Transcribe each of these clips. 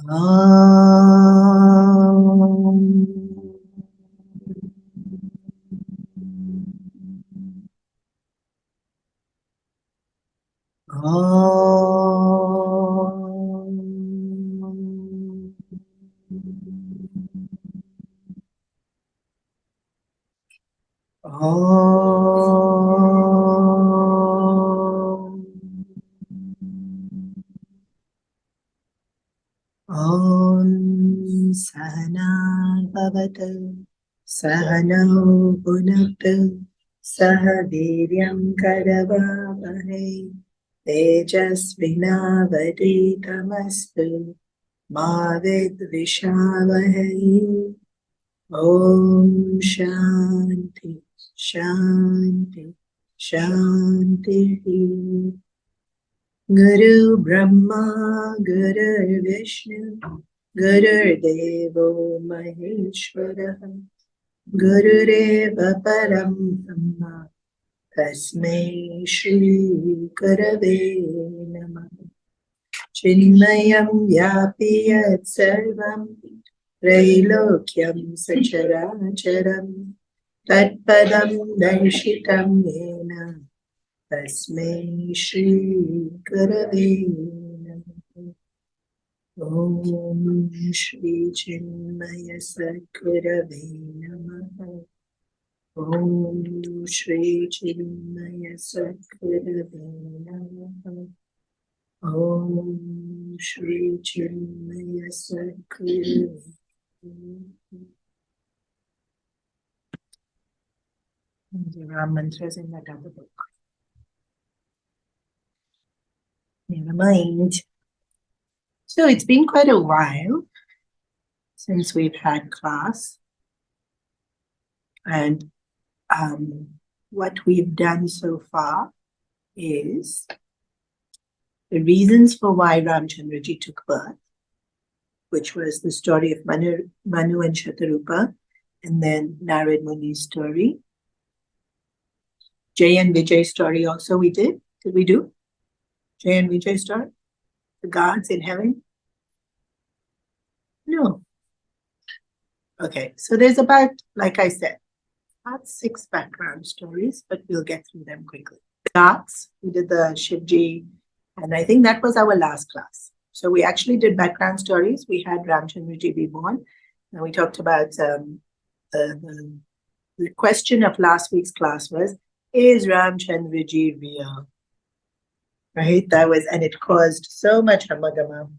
Om. Om. Om. Om Sahana Bhavatu Sahano Bhunaktu Saha Viryam Karavavahe Tejasvinavaditamastu Ma Vidvishavahe. Om Shanti Shanti Shanti. Guru Brahma Guru Vishnu Guru Devo Maheshwara Gurureva Param Brahma Tasmai Shri Gurave Namah. Chinmayam Vyapi Yat Sarvam Trailokyam Sacharacharam Tatpadam Darshitam Yena Tasmai Shri Gurave Namah. Om Shri Chinmaya Sadgurave Namah. Om Shri Chinmaya Sadgurave Namah. Om Shri Chinmaya Sadgurave Namah. There are mantras in that other book. Never mind. So it's been quite a while since we've had class. And what we've done so far is the reasons for why Ramchandraji took birth, which was the story of Manu and Shatarupa, and then Narad Muni's story. Jay and Vijay's story also we did. Did we do? Jay and Vijay's story? The gods in heaven? No. Okay, so there's about, like I said, about 6 background stories, but we'll get through them quickly. Gods, we did the Shivji, and I think that was our last class. So we actually did background stories. We had Ramchandraji be born, and we talked about the question of last week's class was, is Ramchandraji real? Right? That was, and it caused so much hamagama.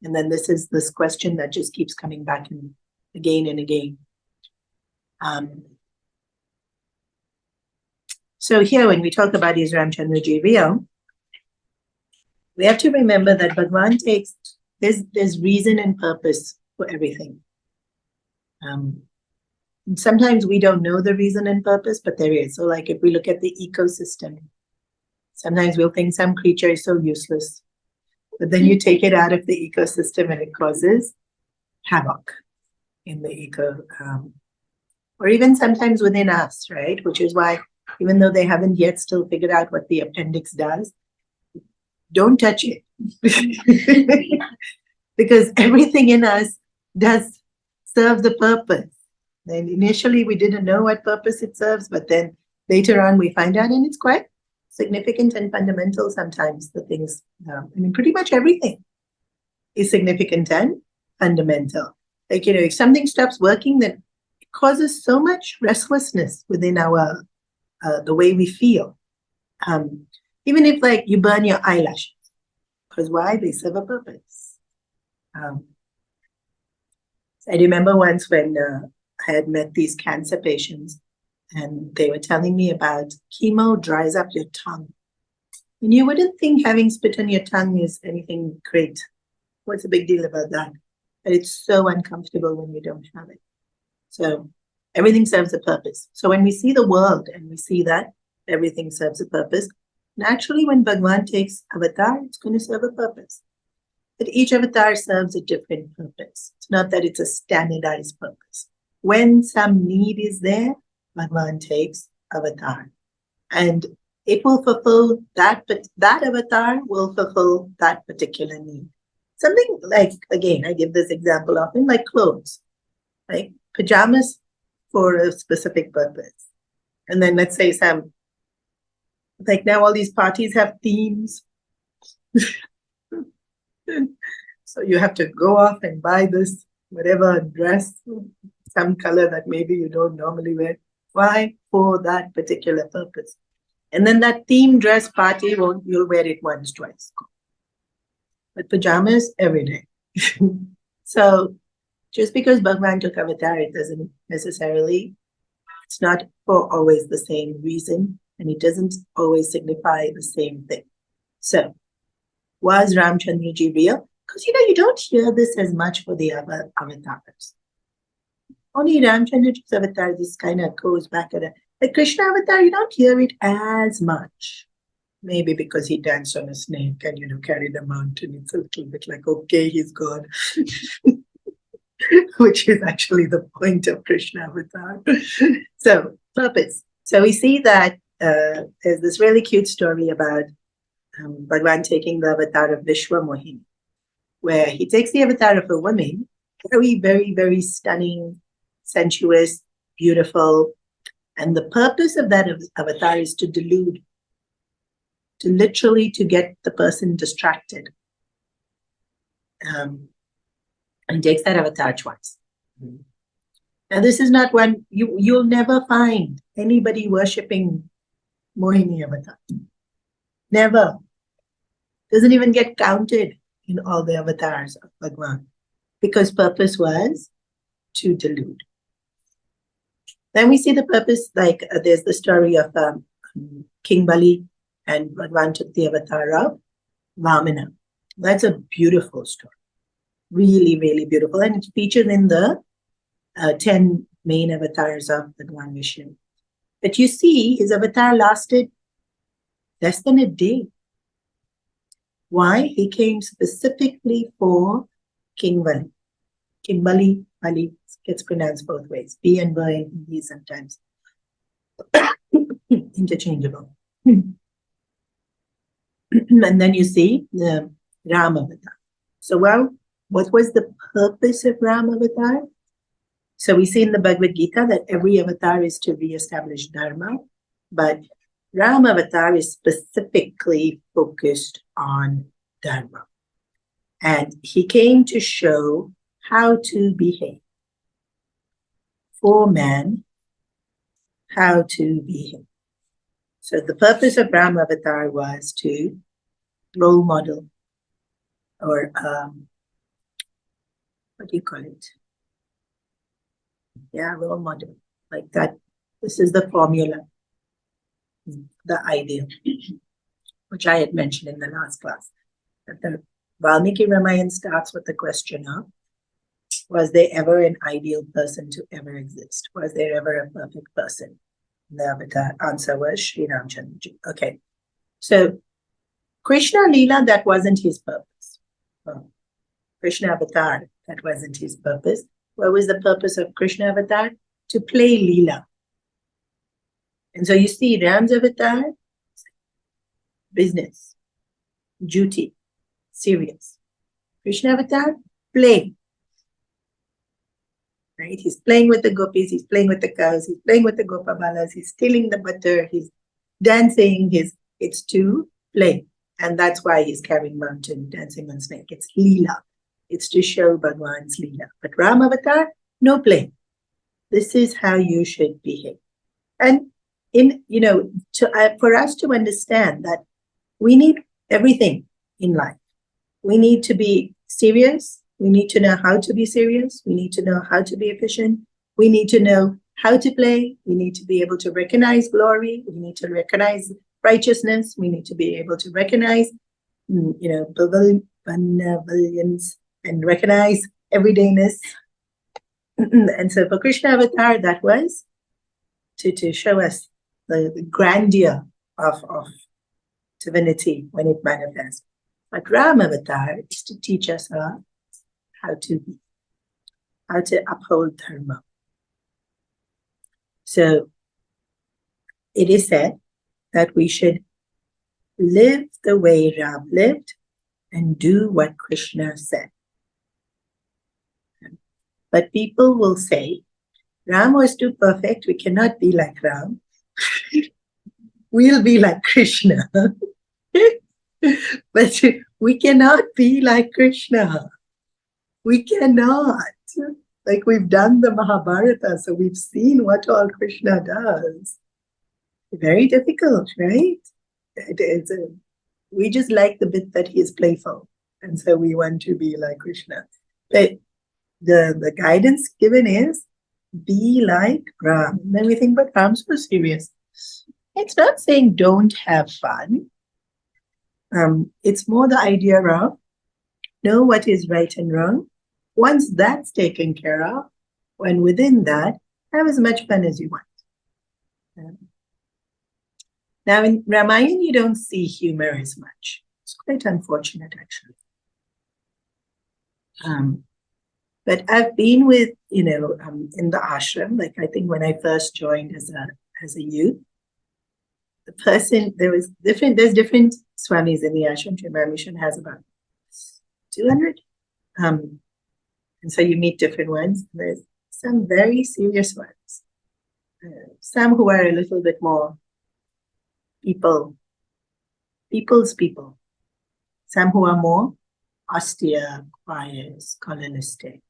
And then this is this question that just keeps coming back in again and again. So here, when we talk about is Ramchandraji real, we have to remember that Bhagwan takes, there's reason and purpose for everything. Sometimes we don't know the reason and purpose, but there is. So like if we look at the ecosystem, sometimes we'll think some creature is so useless, but then you take it out of the ecosystem and it causes havoc in the eco, or even sometimes within us, right? Which is why, even though they haven't yet still figured out what the appendix does, don't touch it. Because everything in us does serve the purpose. And initially we didn't know what purpose it serves, but then later on we find out, and it's quite significant and fundamental sometimes, the things, I mean, pretty much everything is significant and fundamental. Like, you know, if something stops working, then it causes so much restlessness within our, the way we feel. Even if like you burn your eyelashes, because why? They serve a purpose. I remember once when I had met these cancer patients, and they were telling me about chemo dries up your tongue. And you wouldn't think having spit on your tongue is anything great. What's the big deal about that? But it's so uncomfortable when you don't have it. So everything serves a purpose. So when we see the world and we see that everything serves a purpose, naturally when Bhagwan takes avatar, it's going to serve a purpose. But each avatar serves a different purpose. It's not that it's a standardized purpose. When some need is there, Bhagwan takes avatar. And it will fulfill that, but that avatar will fulfill that particular need. Something like, again, I give this example often, like clothes, right? Pajamas for a specific purpose. And then let's say like now all these parties have themes. So you have to go off and buy this, whatever dress, some color that maybe you don't normally wear. Why? For that particular purpose. And then that theme dress party, you'll wear it once, twice. But pajamas every day. So just because Bhagwan took avatar, it doesn't necessarily, it's not for always the same reason, and it doesn't always signify the same thing. So, was Ramchandraji real? Because you don't hear this as much for the other avatars. Only Ramchandraji's avatar, this kind of goes back at it. Like Krishna avatar, you don't hear it as much. Maybe because he danced on a snake and carried a mountain. It's a little bit like, okay, he's God. Which is actually the point of Krishna avatar. So, purpose. So we see that there's this really cute story about Bhagwan taking the avatar of Vishwa Mohini, where he takes the avatar of a woman, very, very, very stunning, sensuous, beautiful. And the purpose of that avatar is to delude, to literally to get the person distracted. And he takes that avatar twice. Now, this is not one, you'll never find anybody worshipping Mohini avatar. Never. Doesn't even get counted in all the avatars of Bhagwan, because purpose was to delude. Then we see the purpose, like there's the story of King Bali, and Bhagwan took the avatar of Vamana. That's a beautiful story. Really, really beautiful. And it's featured in the 10 main avatars of Bhagwan Vishnu. But you see, his avatar lasted less than a day. Why? He came specifically for King Bali. King Bali, Bali gets pronounced both ways. B and B in Hindi sometimes. Interchangeable. And then you see the Ram avatar. So, what was the purpose of Ram avatar? So we see in the Bhagavad Gita that every avatar is to re-establish Dharma, but Ram avatar is specifically focused on Dharma. And he came to show how to behave. For man, how to behave. So the purpose of Ram avatar was to role model, or what do you call it? Yeah, role model. Like that. This is the formula, the ideal, which I had mentioned in the last class. That the Valmiki Ramayana starts with the question of, was there ever an ideal person to ever exist? Was there ever a perfect person? The avatar answer was Sri Ramchandraji. Okay. So Krishna Leela, that wasn't his purpose. Krishna avatar, that wasn't his purpose. What was the purpose of Krishna avatar? To play Leela. And so you see Ram's avatar, business, duty, serious. Krishna avatar, play. Right? He's playing with the gopis, he's playing with the cows, he's playing with the gopabalas, he's stealing the butter, he's dancing, it's to play. And that's why he's carrying mountain, dancing on snake. It's Leela. It's to show Bhagwan's Leela. But Ram avatar, no play. This is how you should behave. And for us to understand that we need everything in life. We need to be serious. We need to know how to be serious. We need to know how to be efficient. We need to know how to play. We need to be able to recognize glory. We need to recognize righteousness. We need to be able to recognize, benevolence and recognize everydayness. And so for Krishna avatar, that was to show us the grandeur of divinity when it manifests. But Ram avatar is to teach us how to uphold Dharma. So it is said that we should live the way Ram lived and do what Krishna said. But people will say, Ram was too perfect, we cannot be like Ram. We'll be like Krishna. But we cannot be like Krishna. We cannot. Like, we've done the Mahabharata, so we've seen what all Krishna does. Very difficult, right? We just like the bit that he is playful, and so we want to be like Krishna. But the guidance given is be like Ram. And then we think, but Ram's so serious. It's not saying don't have fun. It's more the idea of know what is right and wrong. Once that's taken care of, when within that, have as much fun as you want. Now, in Ramayana, you don't see humor as much. It's quite unfortunate, actually. But I've been with, in the ashram, like I think when I first joined as a youth, the person, there's different swamis in the ashram. Chinmaya mission has about 200. And so you meet different ones. There's some very serious ones. Some who are a little bit more people's people. Some who are more austere, quiet, scholarlistic.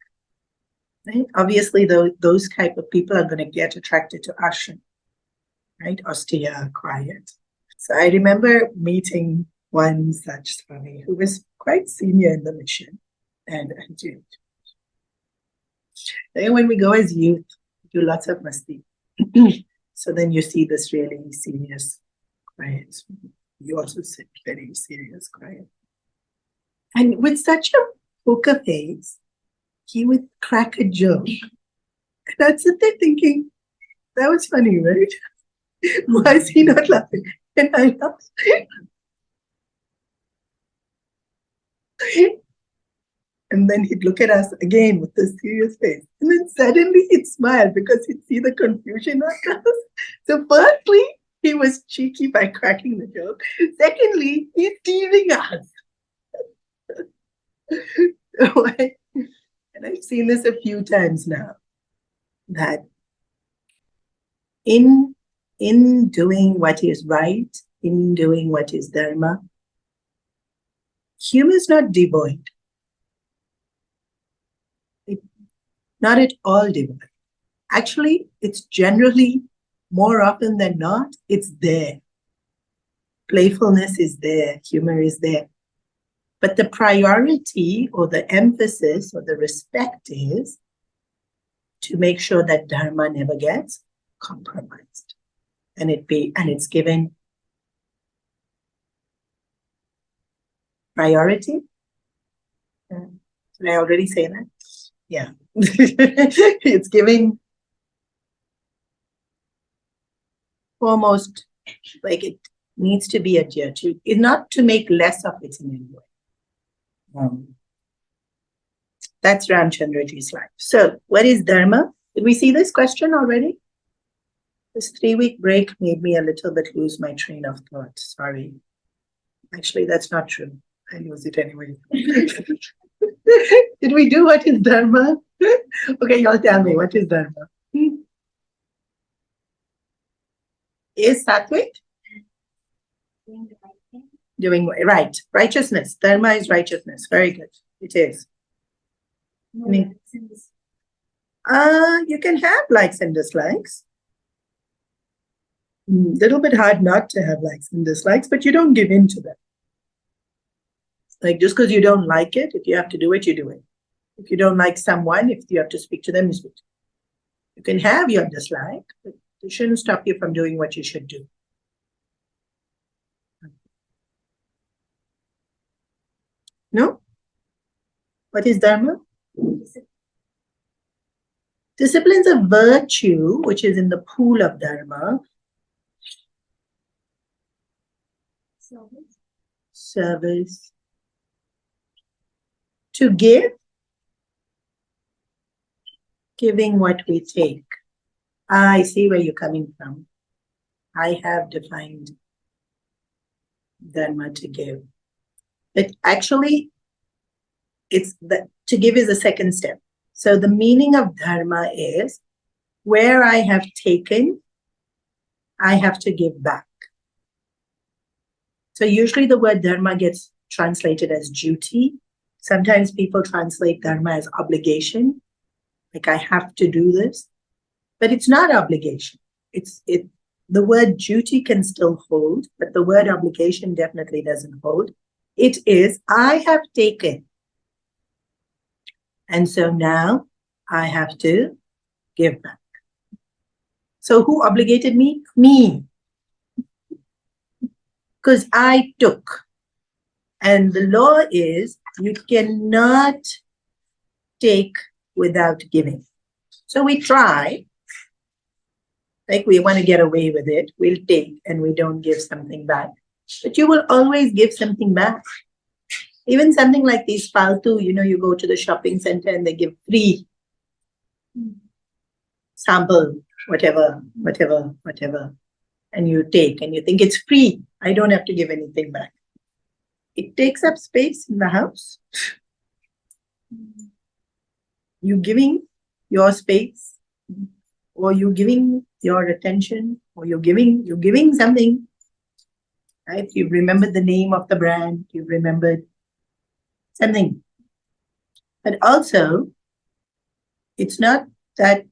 Right? Obviously, those type of people are going to get attracted to ashram, right? Austere, quiet. So I remember meeting one such Swami who was quite senior in the mission. And then when we go as youth, we do lots of masti. So then you see this really serious, quiet. You also sit very serious, quiet. And with such a poker face, he would crack a joke. And I'd sit there thinking, that was funny, right? Why is he not laughing? And I laughed. And then he'd look at us again with a serious face. And then suddenly he'd smile because he'd see the confusion on us. So firstly, he was cheeky by cracking the joke. Secondly, he's teasing us. And I've seen this a few times now, that in doing what is right, in doing what is Dharma, humor is not devoid. Not at all devoid. Actually, it's generally, more often than not, it's there. Playfulness is there, humor is there. But the priority or the emphasis or the respect is to make sure that Dharma never gets compromised. And it's given priority. Did I already say that? Yeah. It's giving foremost, like it needs to be adhered to. It's not to make less of it in any way. That's Ramchandraji's life. So, what is Dharma? Did we see this question already? This 3-week break made me a little bit lose my train of thought. Sorry. Actually, that's not true. I lose it anyway. Did we do what is Dharma? Okay, y'all tell me, what is Dharma? Is Sattvic? Doing right. Righteousness. Dharma is righteousness. Very good. It is. You can have likes and dislikes. Little bit hard not to have likes and dislikes, but you don't give in to them. Like, just because you don't like it, if you have to do it, you do it. If you don't like someone, if you have to speak to them, you speak to them. You can have your dislike, but it shouldn't stop you from doing what you should do. No? What is Dharma? Discipline's a virtue which is in the pool of Dharma. Service. To give. Giving what we take. I see where you're coming from. I have defined Dharma to give. But actually, to give is the second step. So the meaning of dharma is where I have taken, I have to give back. So usually the word dharma gets translated as duty. Sometimes people translate dharma as obligation, like I have to do this, but it's not obligation. The word duty can still hold, but the word obligation definitely doesn't hold. It is, I have taken. And so now I have to give back. So who obligated me? Me. Because I took. And the law is you cannot take without giving. So we try, like we want to get away with it. We'll take and we don't give something back. But you will always give something back. Even something like these faltu, you go to the shopping center and they give free sample, whatever. And you take and you think it's free. I don't have to give anything back. It takes up space in the house. You giving your space, or you giving your attention, or you're giving something. Right? You've remembered the name of the brand, you've remembered something. But also, it's not that,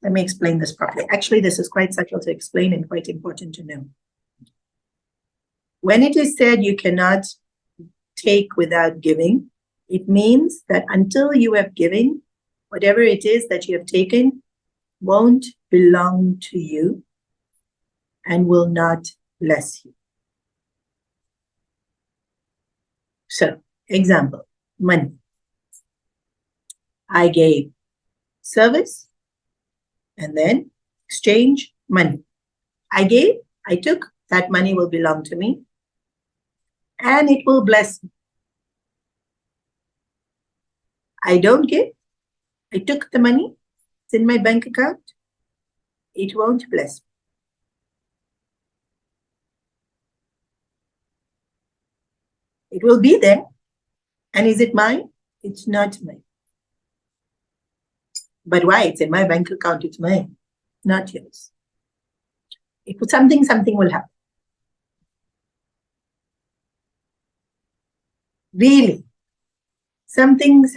let me explain this properly. Actually, this is quite subtle to explain and quite important to know. When it is said you cannot take without giving, it means that until you have given, whatever it is that you have taken won't belong to you and will not bless you. So, example, money. I gave service and then exchange money. I took, that money will belong to me and it will bless me. I don't give, I took the money, it's in my bank account, it won't bless me. It will be there. And is it mine? It's not mine. But why? It's in my bank account, it's mine, not yours. If something will happen. Really, something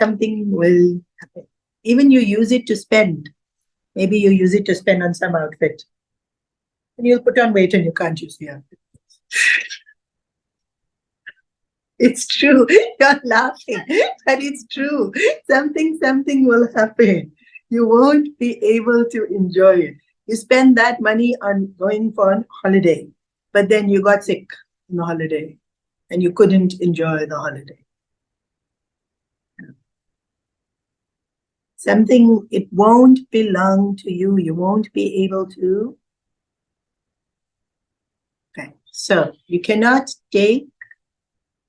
will happen. Even you use it to spend. Maybe you use it to spend on some outfit. And you'll put on weight and you can't use the outfit. It's true. You're laughing, but it's true. Something will happen. You won't be able to enjoy it. You spend that money on going for a holiday, but then you got sick on the holiday and you couldn't enjoy the holiday. Something, it won't belong to you. You won't be able to. Okay, so you cannot take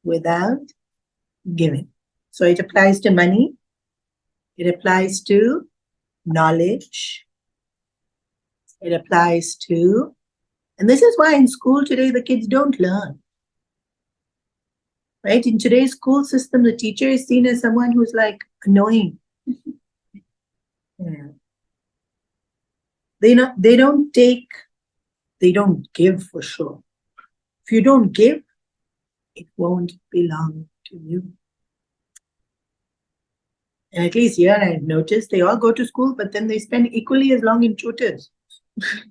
without giving. So it applies to money. It applies to knowledge. It applies to, and this is why in school today the kids don't learn. Right? In today's school system, the teacher is seen as someone who's like annoying. Yeah. They don't take, they don't give for sure. If you don't give, it won't belong to you. And at least here I've noticed they all go to school, but then they spend equally as long in tutors. Because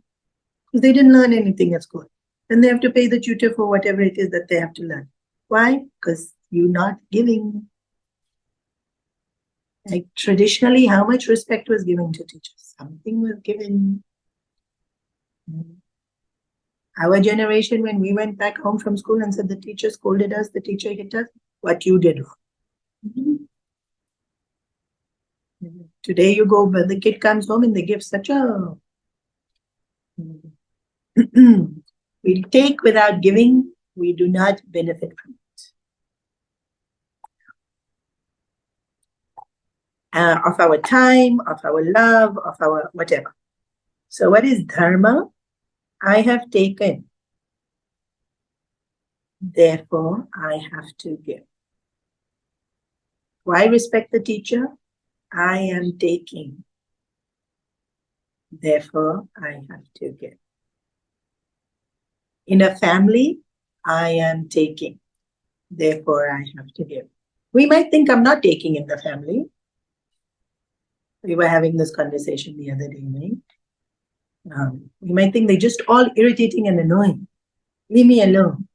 they didn't learn anything at school. Then they have to pay the tutor for whatever it is that they have to learn. Why? Because you're not giving. Like traditionally, how much respect was given to teachers? Something was given. Our generation, when we went back home from school and said the teacher scolded us, the teacher hit us, what you did wrong. Today you go, but the kid comes home and they give such a... We take without giving, we do not benefit from it. Of our time, of our love, of our whatever. So what is dharma? I have taken. Therefore, I have to give. Why respect the teacher? I am taking. Therefore, I have to give. In a family, I am taking. Therefore, I have to give. We might think I'm not taking in the family. We were having this conversation the other day, right? We might think they're just all irritating and annoying. Leave me alone.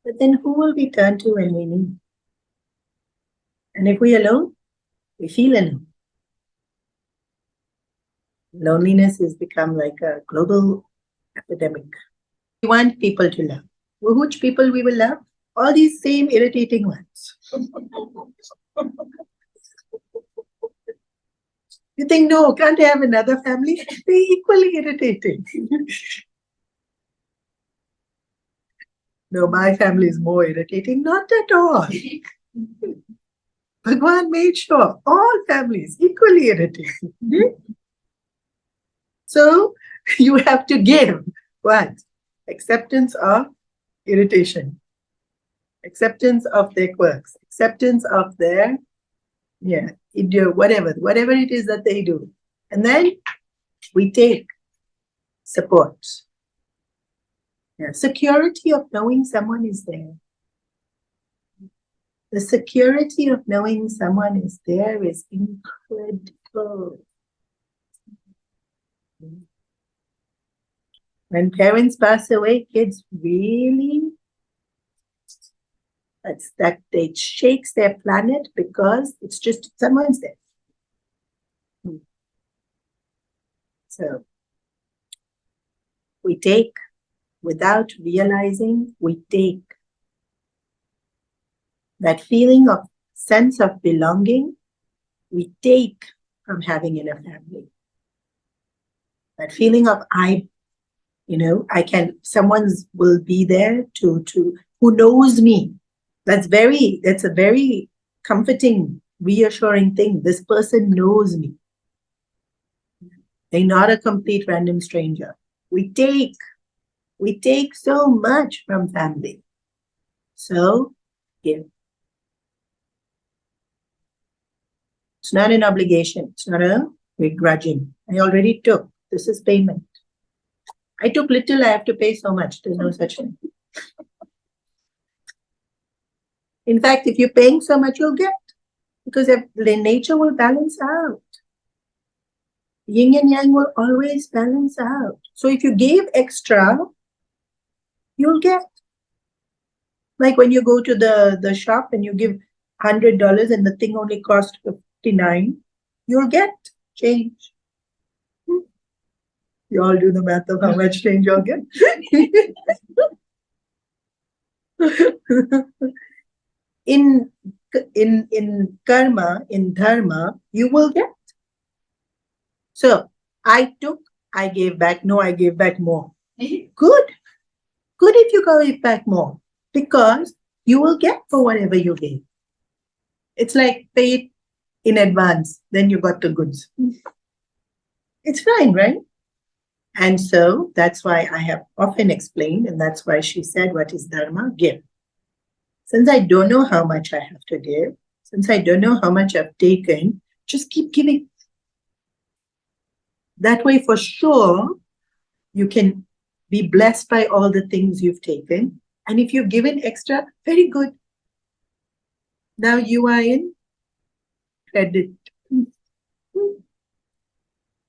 But then who will we turn to when we need? And if we're alone, we feel alone. Loneliness has become like a global epidemic. We want people to love. Well, which people we will love? All these same irritating ones. You think, no, can't I have another family? They're equally irritating. No, my family is more irritating. Not at all. Bhagwan made sure all families equally irritating. So you have to give what? Acceptance of irritation, acceptance of their quirks, acceptance of their idiot, whatever it is that they do. And then we take support. Security of knowing someone is there. The security of knowing someone is there is incredible. When parents pass away, kids really, it shakes their planet because it's just someone's there. So we take, without realizing, we take that feeling of sense of belonging, we take from having in a family. That feeling of someone's will be there to who knows me. That's a very comforting, reassuring thing. This person knows me. They're not a complete random stranger. We take so much from family. So give. It's not an obligation. It's not a begrudging. I already took. This is payment. I took little, I have to pay so much. There's no such thing. In fact, if you're paying so much, you'll get. Because the nature will balance out. Yin and yang will always balance out. So if you gave extra, you'll get. Like when you go to the shop and you give $100 and the thing only costs $59, you'll get change. You all do the math of how much change you'll get. In karma, in dharma, you will get. So I took, I gave back. No, I gave back more. Good. Good if you give back more, because you will get for whatever you gave. It's like pay it in advance, then you got the goods. It's fine, right? And so that's why I have often explained, and that's why she said, what is dharma? Give. Since I don't know how much I have to give, since I don't know how much I've taken, just keep giving. That way, for sure, you can be blessed by all the things you've taken. And if you've given extra, very good. Now you are in credit.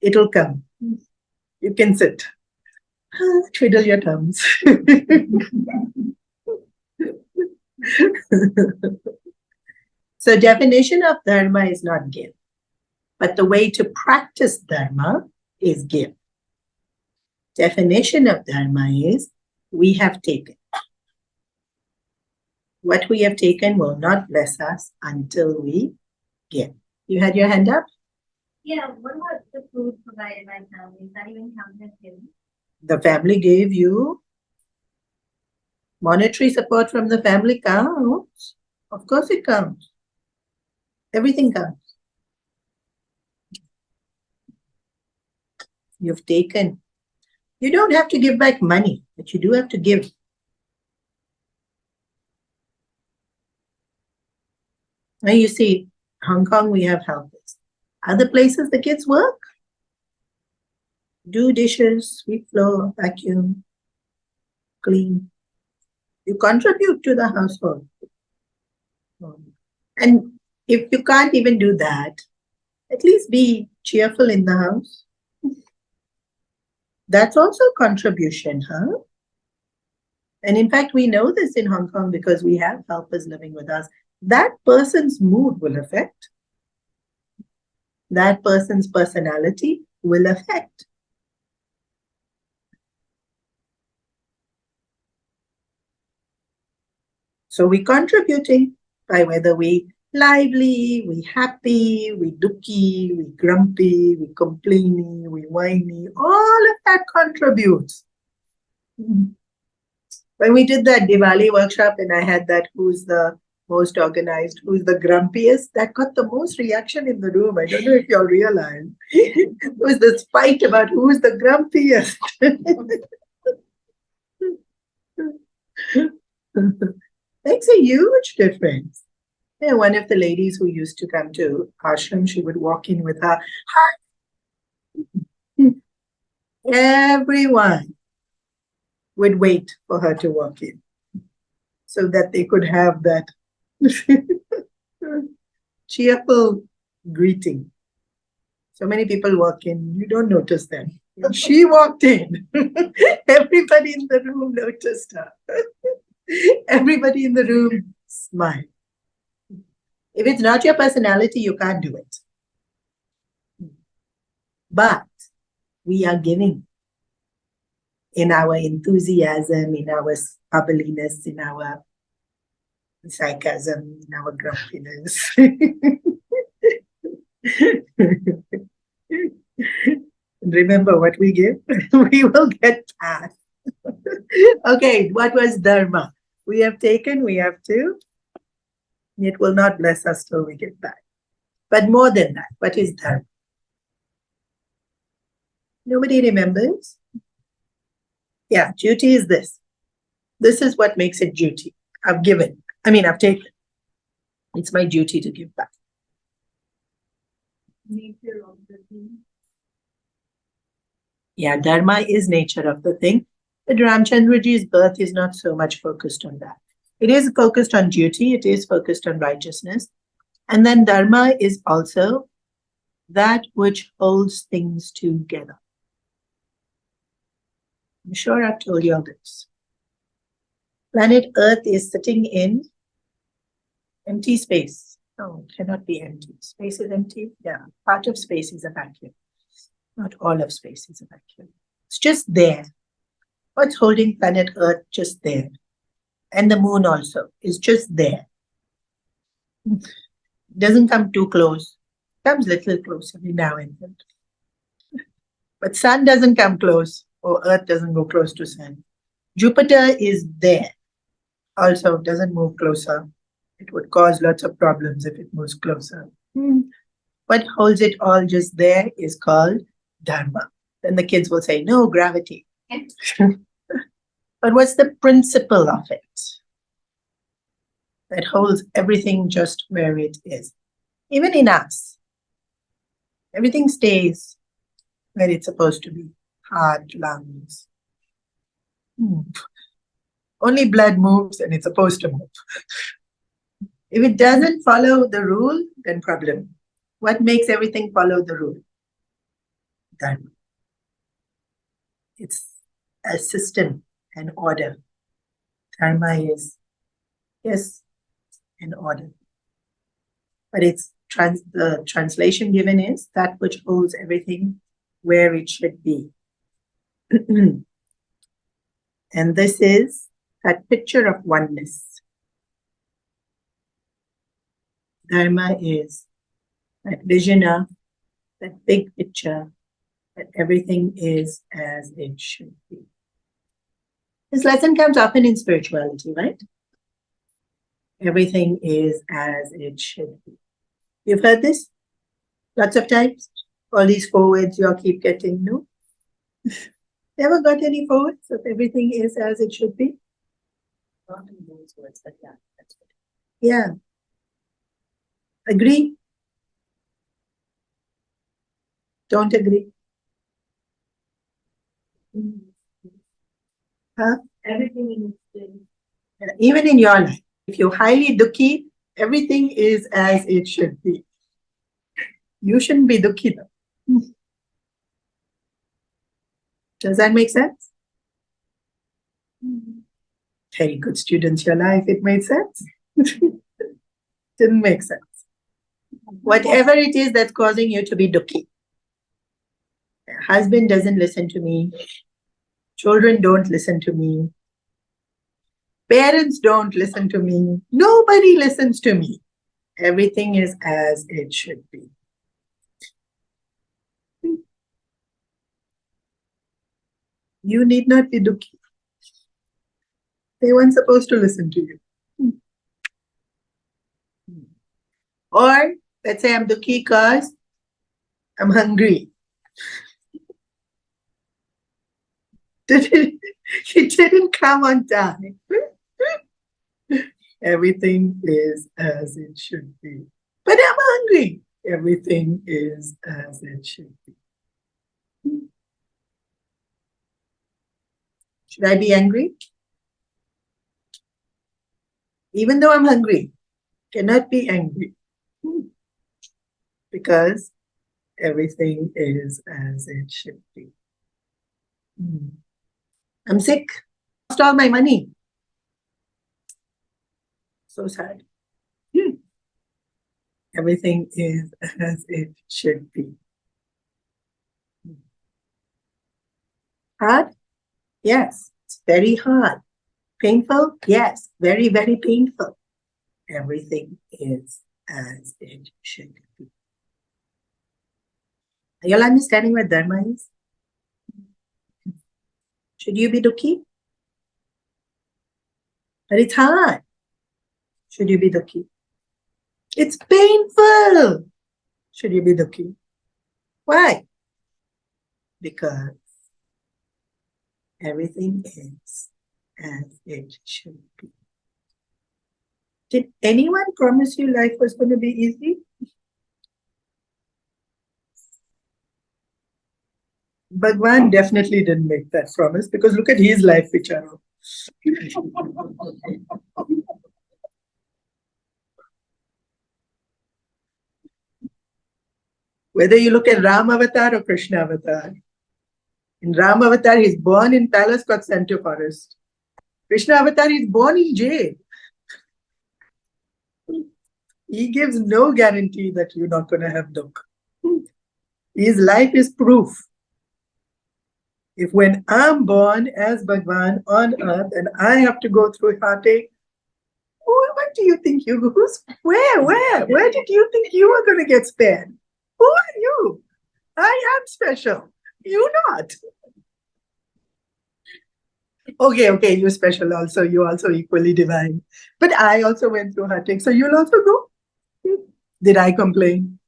It'll come. You can sit. Twiddle your thumbs. So definition of dharma is not give, but the way to practice dharma is give. Definition of dharma is we have taken. What we have taken will not bless us until we give. You had your hand up? Yeah, what about the food provided by family? Is that even counted too? The family gave you monetary support from the family counts. Of course it counts. Everything counts. You've taken. You don't have to give back money, but you do have to give. Now you see, Hong Kong, we have helpers. Other places, the kids work. Do dishes, sweep floor, vacuum, clean. You contribute to the household. And if you can't even do that, at least be cheerful in the house. That's also contribution, huh? And in fact, we know this in Hong Kong because we have helpers living with us. That person's mood will affect. That person's personality will affect. So we're contributing by whether we lively, we happy, we dooky, we grumpy, we complaining, we whiny, all of that contributes. When we did that Diwali workshop and I had that who's the most organized, who's the grumpiest, that got the most reaction in the room. I don't know if y'all realize. It was this fight about who's the grumpiest. Makes a huge difference. Yeah, one of the ladies who used to come to ashram, she would walk in with her. Everyone would wait for her to walk in so that they could have that cheerful greeting. So many people walk in, you don't notice them. She walked in. Everybody in the room noticed her. Everybody in the room smiled. If it's not your personality, you can't do it. But we are giving in our enthusiasm, in our bubbliness, in our sarcasm, in our grumpiness. Remember what we give, we will get past. Okay, what was Dharma? We have taken, we have to. It will not bless us till we get back. But more than that, what is Dharma? Nobody remembers? Yeah, duty is this. This is what makes it duty. I've given. I've taken. It's my duty to give back. Nature of the thing. Yeah, Dharma is nature of the thing. But Ramchandraji's birth is not so much focused on that. It is focused on duty. It is focused on righteousness. And then Dharma is also that which holds things together. I'm sure I've told you all this. Planet Earth is sitting in empty space. No, it cannot be empty. Space is empty. Yeah, part of space is a vacuum. Not all of space is a vacuum. It's just there. What's holding planet Earth just there? And the moon also is just there. It doesn't come too close. It comes a little close every now and then. But sun doesn't come close, or Earth doesn't go close to sun. Jupiter is there. Also doesn't move closer. It would cause lots of problems if it moves closer. What holds it all just there is called Dharma. Then the kids will say, no, gravity. But what's the principle of it that holds everything just where it is? Even in us, everything stays where it's supposed to be. Heart, lungs. Only blood moves and it's supposed to move. If it doesn't follow the rule, then problem. What makes everything follow the rule? Dharma. It's a system, an order. Dharma is, yes, an order. But it's the translation given is that which holds everything where it should be. And this is that picture of oneness. Dharma is that vision of that big picture that everything is as it should be. This lesson comes often in spirituality, right? Everything is as it should be. You've heard this lots of times? All these forwards you all keep getting, no? Never got any forwards of everything is as it should be? Not in those words, but yeah, that's good. Yeah. Agree? Don't agree? Huh? Everything in it. Even in your life, if you're highly dukhi, everything is as it should be. You shouldn't be dukhi though. Does that make sense? Very good students, your life, it made sense? Didn't make sense. Whatever it is that's causing you to be dukhi. Husband doesn't listen to me. Children don't listen to me. Parents don't listen to me. Nobody listens to me. Everything is as it should be. You need not be dukhi. They weren't supposed to listen to you. Or let's say I'm dukhi because I'm hungry. It didn't come on time. Everything is as it should be. But I'm hungry. Everything is as it should be. Should I be angry? Even though I'm hungry, cannot be angry. Because everything is as it should be. I'm sick. Lost all my money. So sad. Everything is as it should be. Hard? Yes, it's very hard. Painful? Yes, very, very painful. Everything is as it should be. Are you all understanding what Dharma is? Should you be dukhi? But it's hard. Should you be dukhi? It's painful. Should you be dukhi? Why? Because everything is as it should be. Did anyone promise you life was going to be easy? Bhagwan definitely didn't make that promise because look at his life, Vicharo. Whether you look at Ram Avatar or Krishna Avatar. In Ram Avatar, he's born in palace called Center Forest. Krishna Avatar, he's born in jail. He gives no guarantee that you're not going to have dukkha. His life is proof. If when I'm born as Bhagwan on earth and I have to go through heartache, what do you think you who's where did you think you were going to get spared? Who are you? I am special. You not. Okay, you're special also. You're also equally divine. But I also went through heartache, so you'll also go. Did I complain?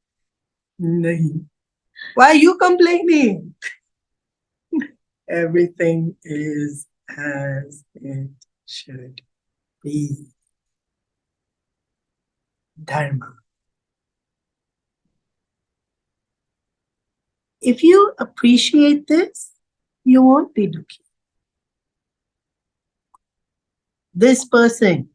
Nahi. Why are you complaining? Everything is as it should be. Dharma. If you appreciate this, you won't be dukhi. This person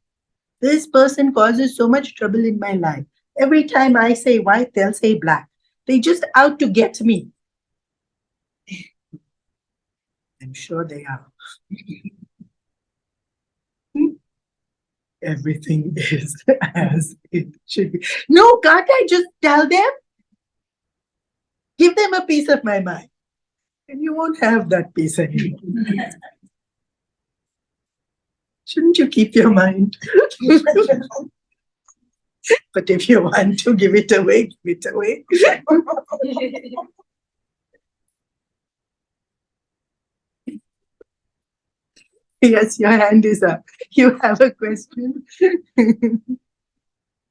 causes so much trouble in my life. Every time I say white, they'll say black. They just out to get me. I'm sure they are. Everything is as it should be. No, can't I just tell them? Give them a piece of my mind. And you won't have that peace anymore. Shouldn't you keep your mind? But if you want to give it away, give it away. Yes, your hand is up. You have a question?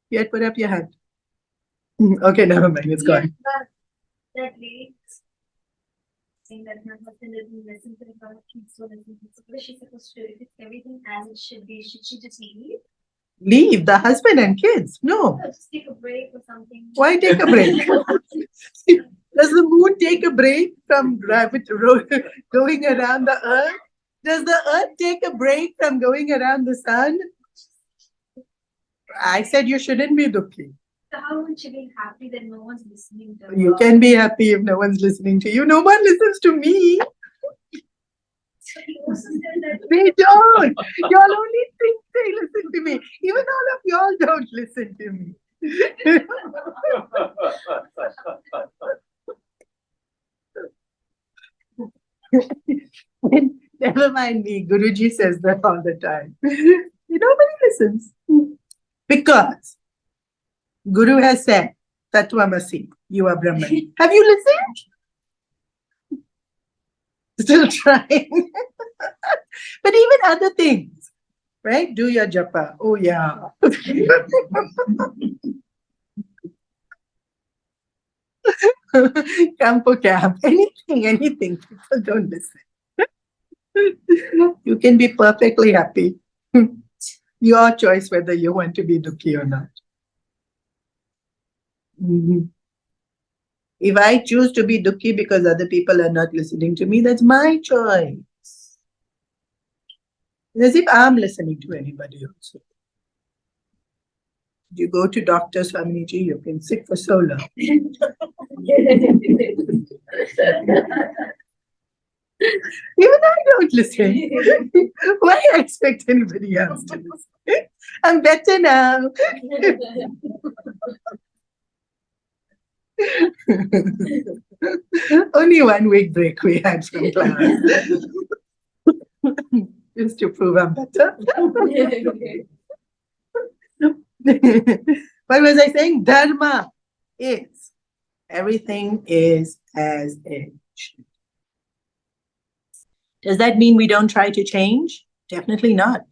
Yet put up your hand. Okay, never mind, it's gone. That lady saying that her husband doesn't listen to her, she's so listen to her. She's supposed to, if it's everything as it should be, should she just leave? Leave the husband and kids. No. Just take a break or something. Why take a break? Does the moon take a break from going around the earth? Does the earth take a break from going around the sun? I said you shouldn't be dukhi. So how would you be happy that no one's listening to You can be happy if no one's listening to you. No one listens to me. So he also said that They don't. Y'all only think they listen to me. Even all of y'all don't listen to me. Never mind me. Guruji says that all the time. Nobody listens. Because Guru has said, Tattvamasi, you are Brahman. Have you listened? Still trying. But even other things, right? Do your japa. Oh, yeah. Campo camp. Anything. People don't listen. You can be perfectly happy. Your choice whether you want to be dukhi or not. If I choose to be dukhi because other people are not listening to me, that's my choice. As if I'm listening to anybody also. You go to Dr. Swamiji, you've been sick for so long. Even I don't listen. Why I expect anybody else to listen? I'm better now. Only 1 week break we had from class. Just to prove I'm better. What was I saying? Dharma is. Everything is as it should. Does that mean we don't try to change? Definitely not.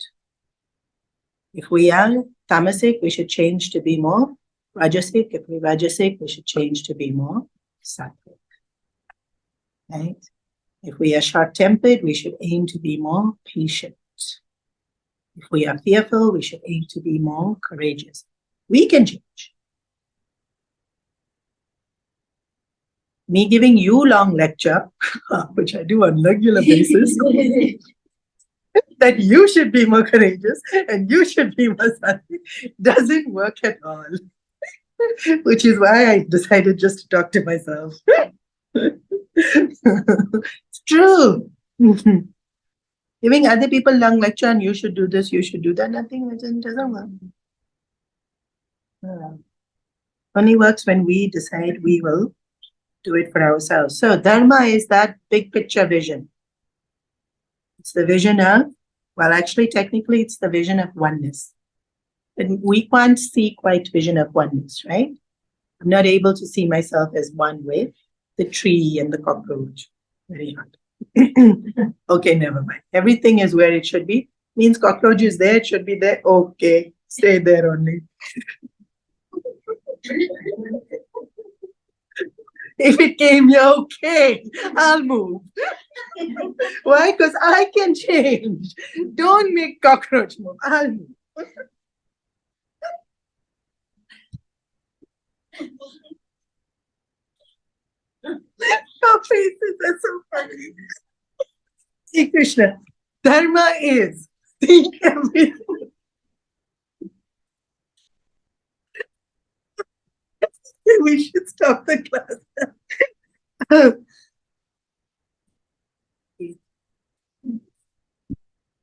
If we are tamasic, we should change to be more rajasic. If we're rajasic, we should change to be more sattvic. Right? If we are short-tempered, we should aim to be more patient. If we are fearful, we should aim to be more courageous. We can change. Me giving you long lecture, which I do on a regular basis, that you should be more courageous and you should be more sattvic, doesn't work at all. Which is why I decided just to talk to myself. It's true. Giving other people long lecture and you should do this, you should do that, nothing doesn't work. Only works when we decide we will do it for ourselves. So Dharma is that big picture vision. It's the vision of, well, actually, technically, it's the vision of oneness. And we can't see quite vision of oneness, right? I'm not able to see myself as one with the tree and the cockroach. Very hard. Okay, never mind. Everything is where it should be. Means cockroach is there, it should be there. Okay, stay there only. If it came here, okay, I'll move. Why? Because I can change. Don't make cockroach move. I'll move. Your faces are so funny. See, Krishna, Dharma is seeing everything. We should stop the class.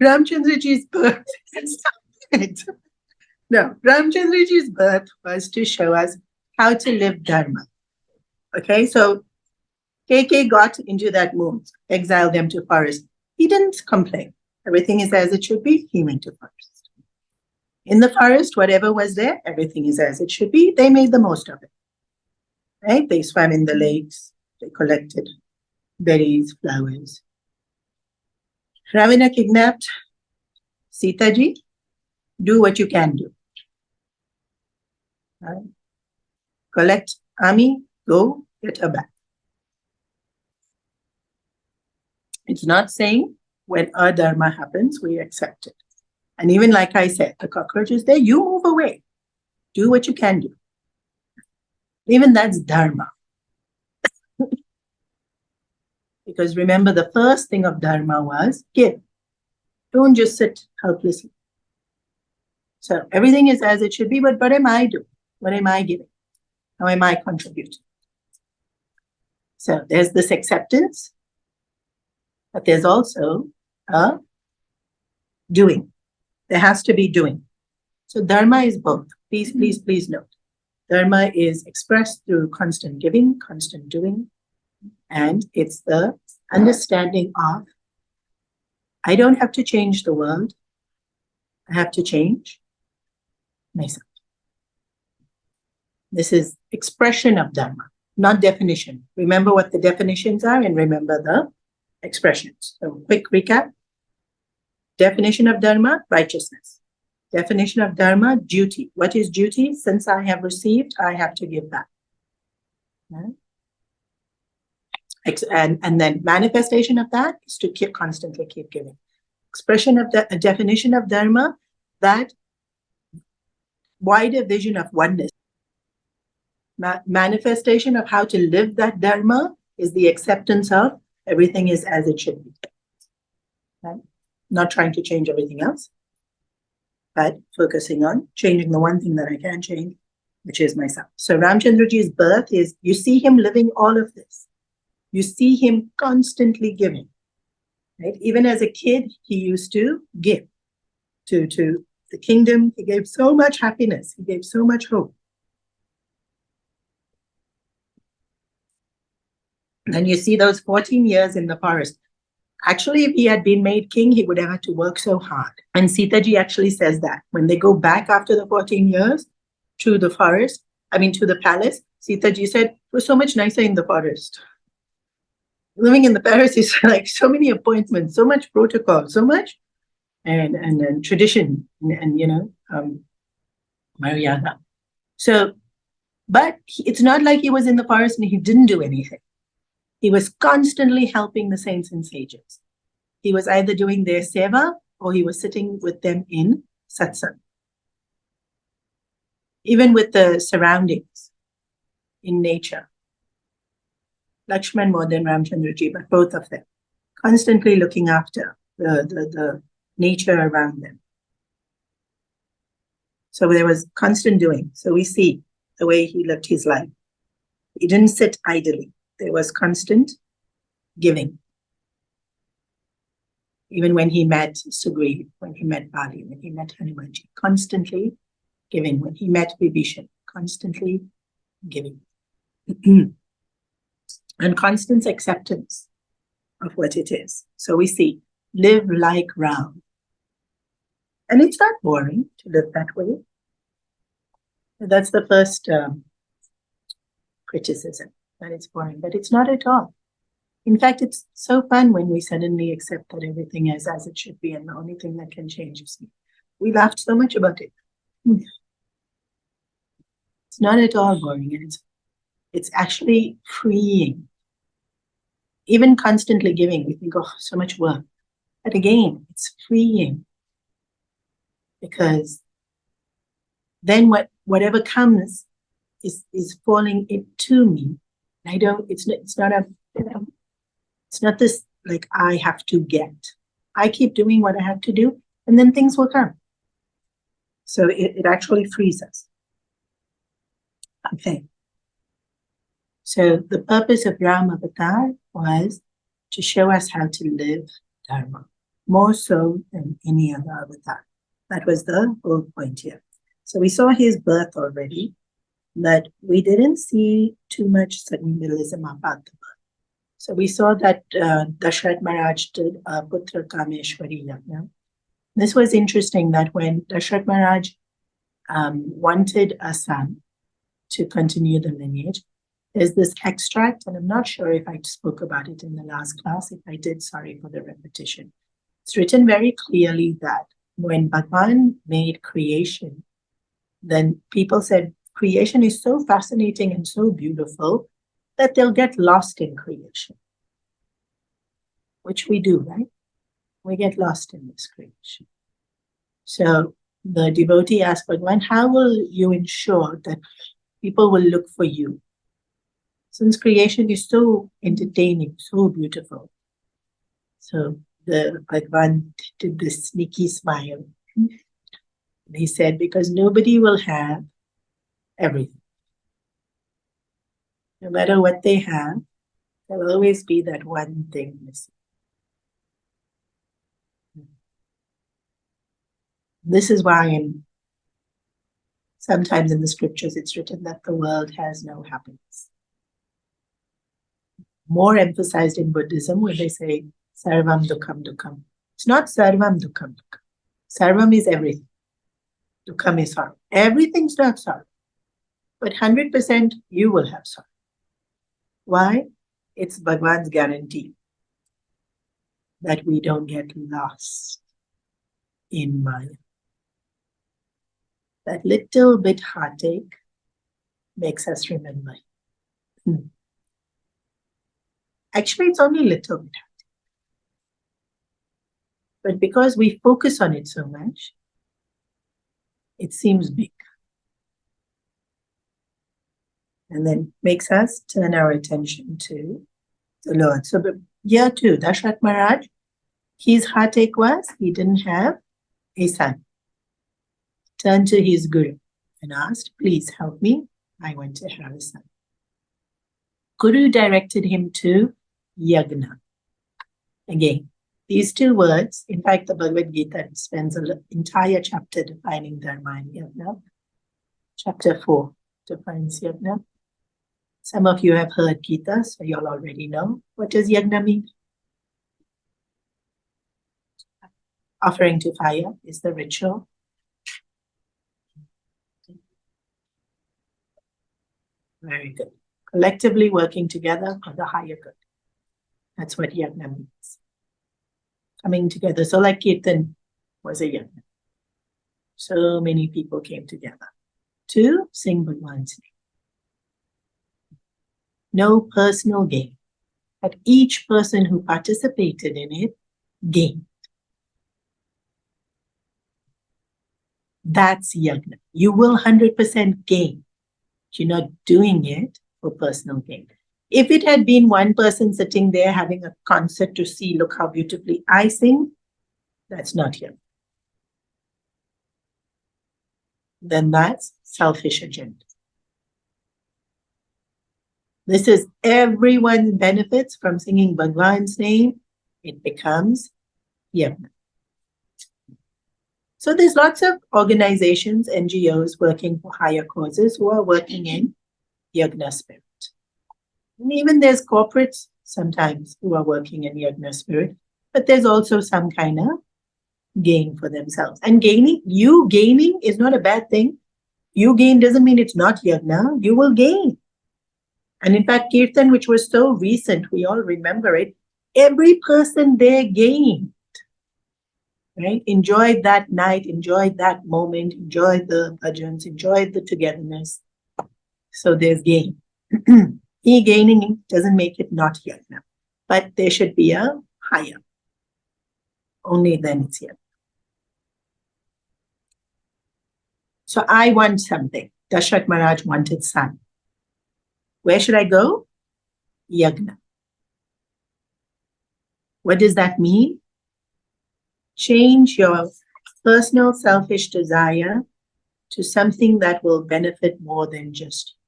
Ramchandraji's birth. No, Ramchandraji's birth was to show us how to live Dharma. Okay, so KK got into that mood, exiled them to forest. He didn't complain. Everything is as it should be. He went to forest. In the forest, whatever was there, everything is as it should be. They made the most of it. Right? They swam in the lakes. They collected berries, flowers. Ravana kidnapped Sita ji. Do what you can do. Right? Collect army, go get her back. It's not saying when a dharma happens, we accept it. And even like I said, the cockroach is there, you move away. Do what you can do. Even that's Dharma. Because remember, the first thing of Dharma was give. Don't just sit helplessly. So everything is as it should be, but what am I doing? What am I giving? How am I contributing? So there's this acceptance, but there's also a doing. There has to be doing. So Dharma is both. Please note. Dharma is expressed through constant giving, constant doing, and it's the understanding of I don't have to change the world. I have to change myself. This is expression of Dharma, not definition. Remember what the definitions are and remember the expressions. So quick recap. Definition of Dharma, righteousness. Definition of Dharma, duty. What is duty? Since I have received, I have to give back. Right? And then manifestation of that is to constantly keep giving. Expression of the definition of Dharma, that wider vision of oneness. Manifestation of how to live that Dharma is the acceptance of everything is as it should be. Right? Not trying to change everything else, but focusing on changing the one thing that I can change, which is myself. So Ramchandraji's birth is, you see him living all of this. You see him constantly giving. Right? Even as a kid, he used to give to the kingdom. He gave so much happiness. He gave so much hope. Then you see those 14 years in the forest. Actually, if he had been made king, he would have had to work so hard. And Sitaji actually says that. When they go back after the 14 years to the forest, to the palace, Sitaji said, it was so much nicer in the forest. Living in the palace is like so many appointments, so much protocol, so much and tradition and Mariana. So, but it's not like he was in the forest and he didn't do anything. He was constantly helping the saints and sages. He was either doing their seva or he was sitting with them in satsang. Even with the surroundings in nature. Lakshman more than Ramchandraji, but both of them. Constantly looking after the nature around them. So there was constant doing. So we see the way he lived his life. He didn't sit idly. There was constant giving. Even when he met Sugriv, when he met Bali, when he met Hanumanji, constantly giving. When he met Vibhishan, constantly giving. And constant acceptance of what it is. So we see, live like Ram. And it's not boring to live that way. That's the first criticism, that it's boring, but it's not at all. In fact, it's so fun when we suddenly accept that everything is as it should be and the only thing that can change is me. We laughed so much about it. It's not at all boring, and it's actually freeing. Even constantly giving, we think, oh, so much work. But again, it's freeing. Because then whatever comes is falling into me. It's not this like I have to get. I keep doing what I have to do, and then things will come. So it actually frees us. Okay. So the purpose of Ram Avatar was to show us how to live Dharma, more so than any other avatar. That was the whole point here. So we saw his birth already, but we didn't see too much symbolism about the birth. So we saw that Dashrath Maharaj did Putra Kameshwari Yajna. This was interesting that when Dashrath Maharaj wanted a son to continue the lineage, there's this extract, and I'm not sure if I spoke about it in the last class. If I did, sorry for the repetition. It's written very clearly that when Bhagwan made creation, then people said creation is so fascinating and so beautiful that they'll get lost in creation. Which we do, right? We get lost in this creation. So the devotee asked Bhagavan, how will you ensure that people will look for you? Since creation is so entertaining, so beautiful. So the Bhagavan did this sneaky smile. He said, because nobody will have everything. No matter what they have, there'll always be that one thing missing. This is why sometimes in the scriptures it's written that the world has no happiness. More emphasized in Buddhism where they say sarvam dukkam dukkam. It's not sarvam dukkam dukkam. Sarvam is everything. Dukkam is sorrow. Everything's not sorrow. But 100% you will have sorrow. Why? It's Bhagwan's guarantee that we don't get lost in Maya. That little bit heartache makes us remember. Actually, it's only a little bit heartache. But because we focus on it so much, it seems big. And then makes us turn our attention to the Lord. So here too, Dashrath Maharaj, his heartache was he didn't have a son. Turned to his guru and asked, please help me. I want to have a son. Guru directed him to yagna. Again, these two words, in fact, the Bhagavad Gita spends an entire chapter defining Dharma and yagna. Chapter 4 defines yagna. Some of you have heard Gita, so you'll already know. What does yagna mean? Offering to fire is the ritual. Very good. Collectively working together for the higher good. That's what yagna means. Coming together. So like Kirtan was a yagna. So many people came together to sing Bhagwan's name. No personal gain, but each person who participated in it gained. That's yagna. You will 100% gain. You're not doing it for personal gain. If it had been one person sitting there having a concert to see, look how beautifully I sing, that's not yagna. Then that's selfish agenda. This is everyone benefits from singing Bhagwan's name. It becomes yagna. So there's lots of organizations, NGOs working for higher causes who are working in yagna spirit. And even there's corporates sometimes who are working in yagna spirit, but there's also some kind of gain for themselves. And gaining is not a bad thing. You gain doesn't mean it's not yagna. You will gain. And in fact, Kirtan, which was so recent, we all remember it, every person there gained. Right? Enjoyed that night, enjoyed that moment, enjoyed the bhajans, enjoyed the togetherness. So there's gain. He gaining doesn't make it not yagna. But there should be a higher. Only then it's yagna. So I want something. Dashrath Maharaj wanted son. Where should I go? Yagna. What does that mean? Change your personal selfish desire to something that will benefit more than just you.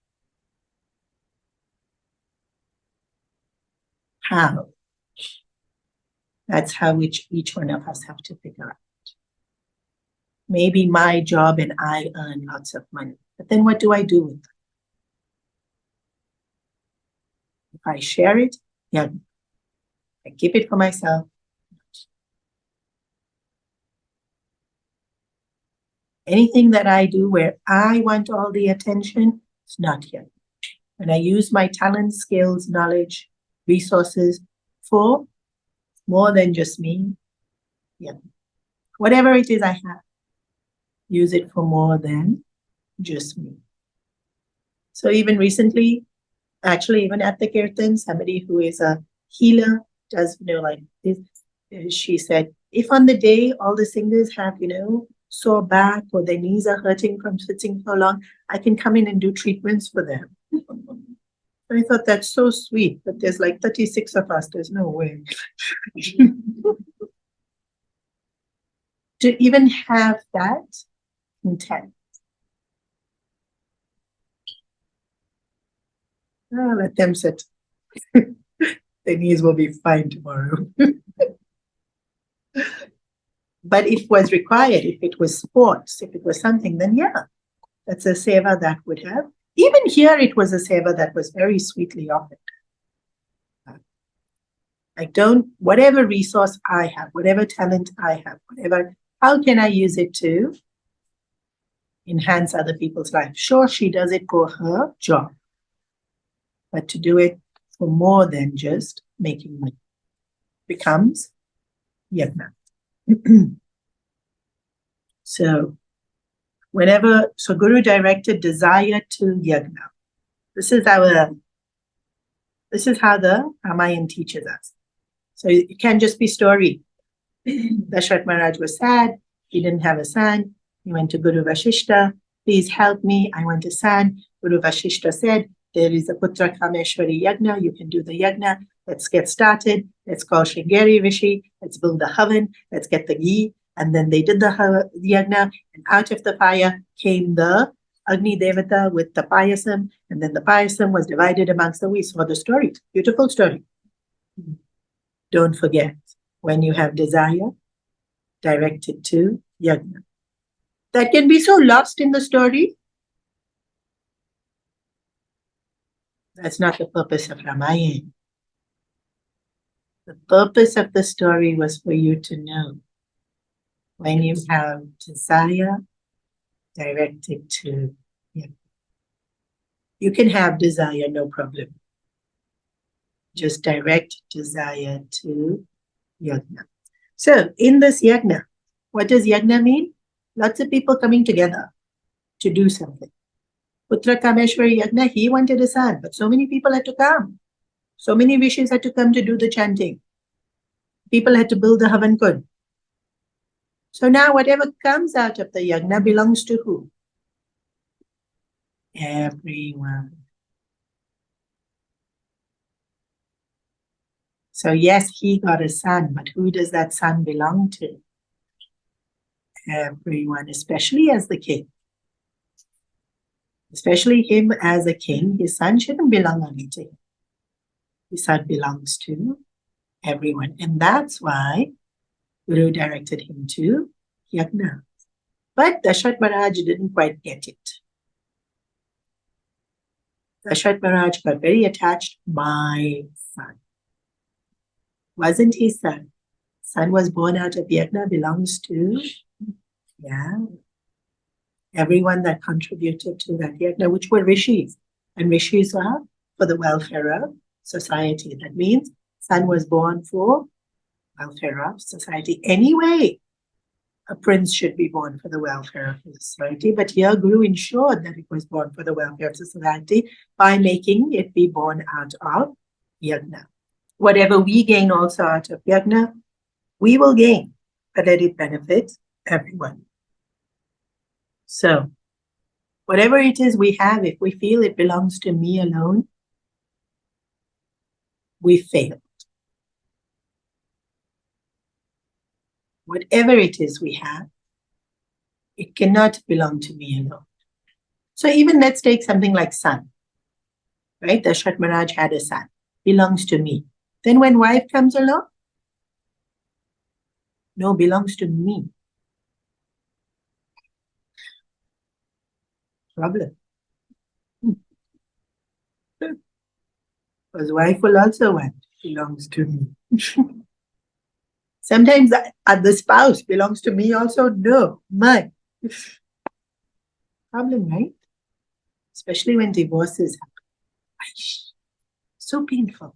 How? That's how each one of us have to figure out. Maybe my job and I earn lots of money, but then what do I do with it? If I share it, yeah, I keep it for myself. Anything that I do where I want all the attention, it's not here. When I use my talents, skills, knowledge, resources for more than just me, yeah. Whatever it is I have, use it for more than just me. So even recently, actually even at the Kirtan, somebody who is a healer does, like this, she said, if on the day all the singers have, sore back or their knees are hurting from sitting so long, I can come in and do treatments for them. I thought that's so sweet, but there's like 36 of us. There's no way. To even have that intent. Let them sit. Their knees will be fine tomorrow. But if it was required, if it was sports, if it was something, then yeah, that's a seva that would have. Even here, it was a seva that was very sweetly offered. Whatever resource I have, whatever talent I have, how can I use it to enhance other people's life? Sure, she does it for her job, but to do it for more than just making money becomes yajna. So Guru directed desire to yajna. This is how the Ramayana teaches us. So it can't just be story. Dashrath Maharaj was sad. He didn't have a son. He went to Guru Vashishta. Please help me. I want a son. Guru Vashishta said, there is a Putra Kameshwari Yagna. You can do the Yagna. Let's get started. Let's call Shringeri Rishi. Let's build the Havan. Let's get the ghee. And then they did the Yagna. And out of the fire came the Agni Devata with the payasam. And then the payasam was divided amongst them. We saw the story. Beautiful story. Don't forget, when you have desire, direct it to yajna. That can be so lost in the story. That's not the purpose of Ramayana. The purpose of the story was for you to know when you have desire, direct it to yajna. You can have desire, no problem. Just direct desire to yajna. So in this yajna, what does yajna mean? Lots of people coming together to do something. Putra Kameshwari Yajna, he wanted a son, but so many people had to come. So many rishis had to come to do the chanting. People had to build the Havan Kund. So now whatever comes out of the yajna belongs to who? Everyone. So yes, he got a son, but who does that son belong to? Everyone, especially as the king. Especially him as a king, his son shouldn't belong only to him. His son belongs to everyone. And that's why Guru directed him to yajna. But Dashrath Maharaj didn't quite get it. Dashrath Maharaj got very attached. My son. Wasn't his son. Son was born out of yajna, belongs to, everyone that contributed to that yajna, which were rishis. And rishis are for the welfare of society. That means son was born for welfare of society. Anyway, a prince should be born for the welfare of the society, but here Guru ensured that it was born for the welfare of society by making it be born out of yajna. Whatever we gain also out of yajna, we will gain, but let it benefit everyone. So, whatever it is we have, if we feel it belongs to me alone, we failed. Whatever it is we have, it cannot belong to me alone. So even let's take something like son, right? Dashrath Maharaj had a son, belongs to me. Then when wife comes along, no, belongs to me. Problem. Because wife will also want, belongs to me. Sometimes the spouse belongs to me also. No, mine. Problem, right? Especially when divorces happen. So painful.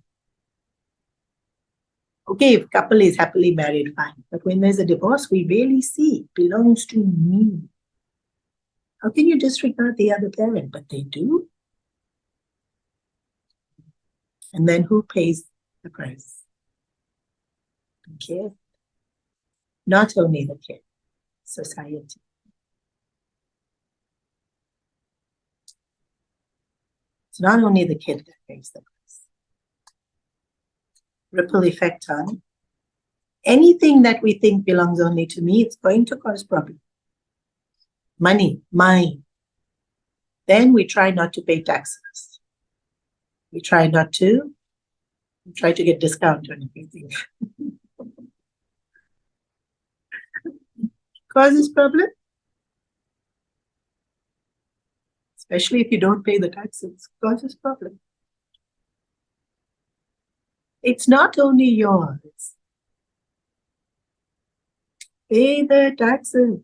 Okay, if couple is happily married, fine. But when there's a divorce, we really see belongs to me. How can you disregard the other parent? But they do. And then who pays the price? The kid. Not only the kid. society. It's not only the kid that pays the price. Ripple effect on anything that we think belongs only to me, it's going to cause problem. Money, mine. Then we try not to pay taxes. We try to get discount on everything. Causes problem. Especially if you don't pay the taxes, causes problem. It's not only yours. Pay the taxes.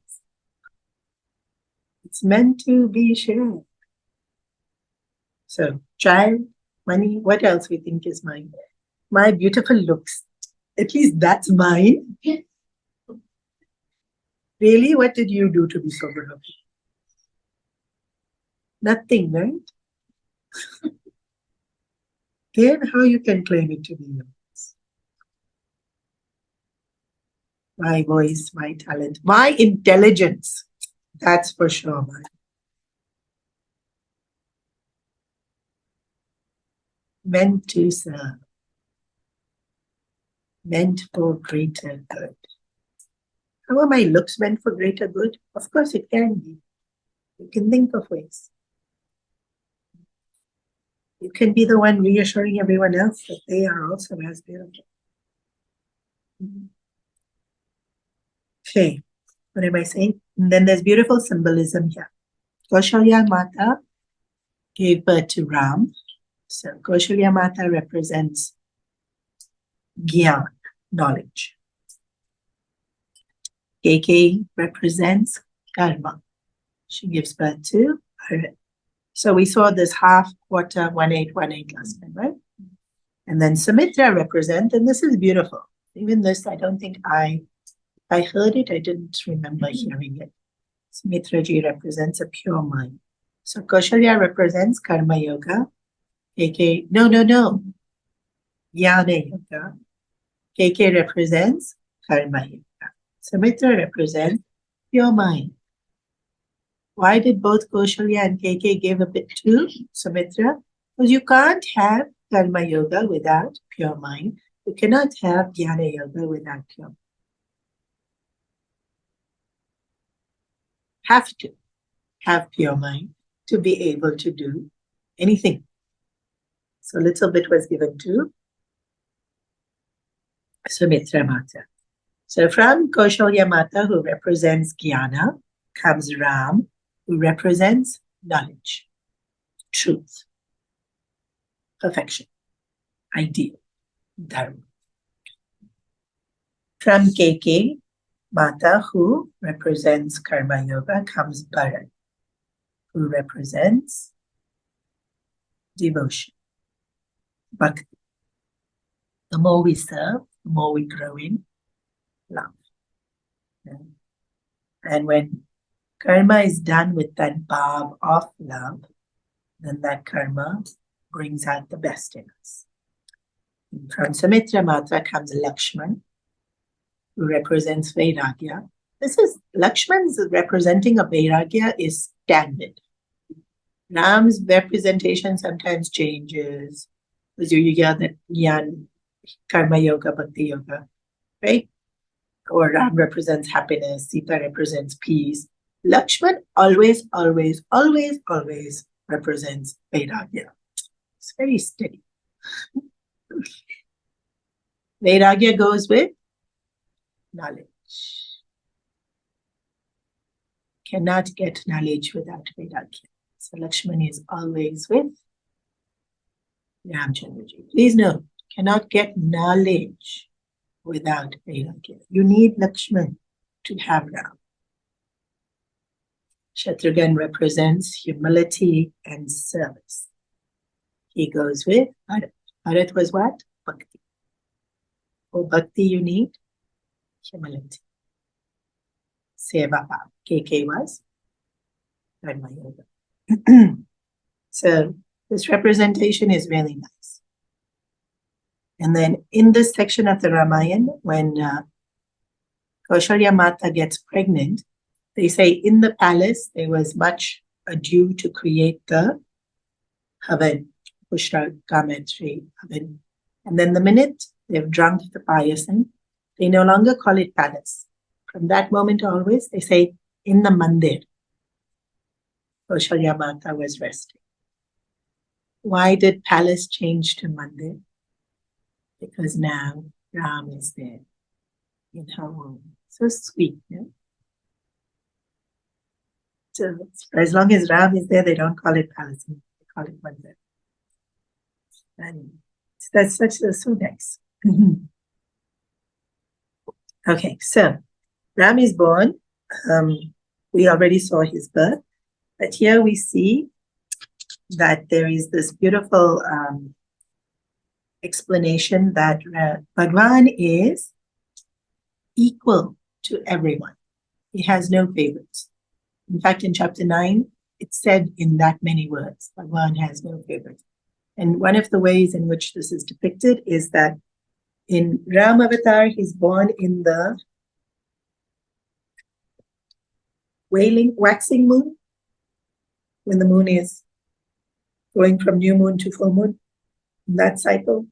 It's meant to be shared. So, child, money, what else we think is mine? My beautiful looks. At least that's mine. Really, what did you do to be so beautiful? Nothing, right? Then how you can claim it to be yours? My voice, my talent, my intelligence. That's for sure, man. Meant to serve. Meant for greater good. How are my looks meant for greater good? Of course it can be. You can think of ways. You can be the one reassuring everyone else that they are also as beautiful. Okay, what am I saying? And then there's beautiful symbolism here. Kaushalya Mata gave birth to Ram. So Kaushalya Mata represents Gyan, knowledge. KK represents Karma. She gives birth to Bharat. So we saw this half, quarter, 1/8 last time, right? And then Sumitra represents, and this is beautiful. Even this, I don't think I heard it, I didn't remember hearing it. Sumitra ji represents a pure mind. So Kaushalya represents Karma Yoga. KK, no. Jnana Yoga. KK represents Karma Yoga. Sumitra represents pure mind. Why did both Kaushalya and KK give a bit to Sumitra? Because you can't have Karma Yoga without pure mind. You cannot have Jnana Yoga without pure mind. Have to have pure mind to be able to do anything. So a little bit was given to Sumitra Mata. So from Kaushalya Mata, who represents Jnana, comes Ram, who represents knowledge, truth, perfection, ideal, Dharma. From KK Mata, who represents Karma Yoga, comes Bharat, who represents devotion, bhakti. The more we serve, the more we grow in love. And when karma is done with that bhav of love, then that karma brings out the best in us. And from Sumitra Mata comes Lakshman, who represents Vairagya. This is Lakshman's representing of Vairagya is standard. Ram's representation sometimes changes. Because you get that Jnana, Karma Yoga, Bhakti Yoga, right? Or Ram represents happiness, Sita represents peace. Lakshman always represents Vairagya. It's very steady. Vairagya goes with knowledge. Cannot get knowledge without Vairagya. So Lakshman is always with Ramchandraji. Please note, cannot get knowledge without Vairagya. You need Lakshman to have Ram. Shatrughan represents humility and service. He goes with Bharat. Bharat was what? Bhakti. For Bhakti you need humility. Seva Bhav. KK was Dharma Yoga. So this representation is really nice. And then in this section of the Ramayana, when Kaushalya Mata gets pregnant, They say in the palace there was much ado to create the Havan, Pushra Gametri Havan. And then the minute they've drunk the payasam, they no longer call it palace. From that moment always, they say in the mandir, Kaushalya Mata was resting. Why did palace change to mandir? Because now Ram is there in her home. So sweet, yeah? So as long as Ram is there, they don't call it palace, they call it mandir. And that's so nice. Okay, so Ram is born. We already saw his birth, but here we see that there is this beautiful explanation that Bhagwan is equal to everyone. He has no favorites. In fact, in chapter 9, it's said in that many words, Bhagwan has no favorites. And one of the ways in which this is depicted is that in Ram Avatar, he's born in the waxing moon, when the moon is going from new moon to full moon, in that cycle.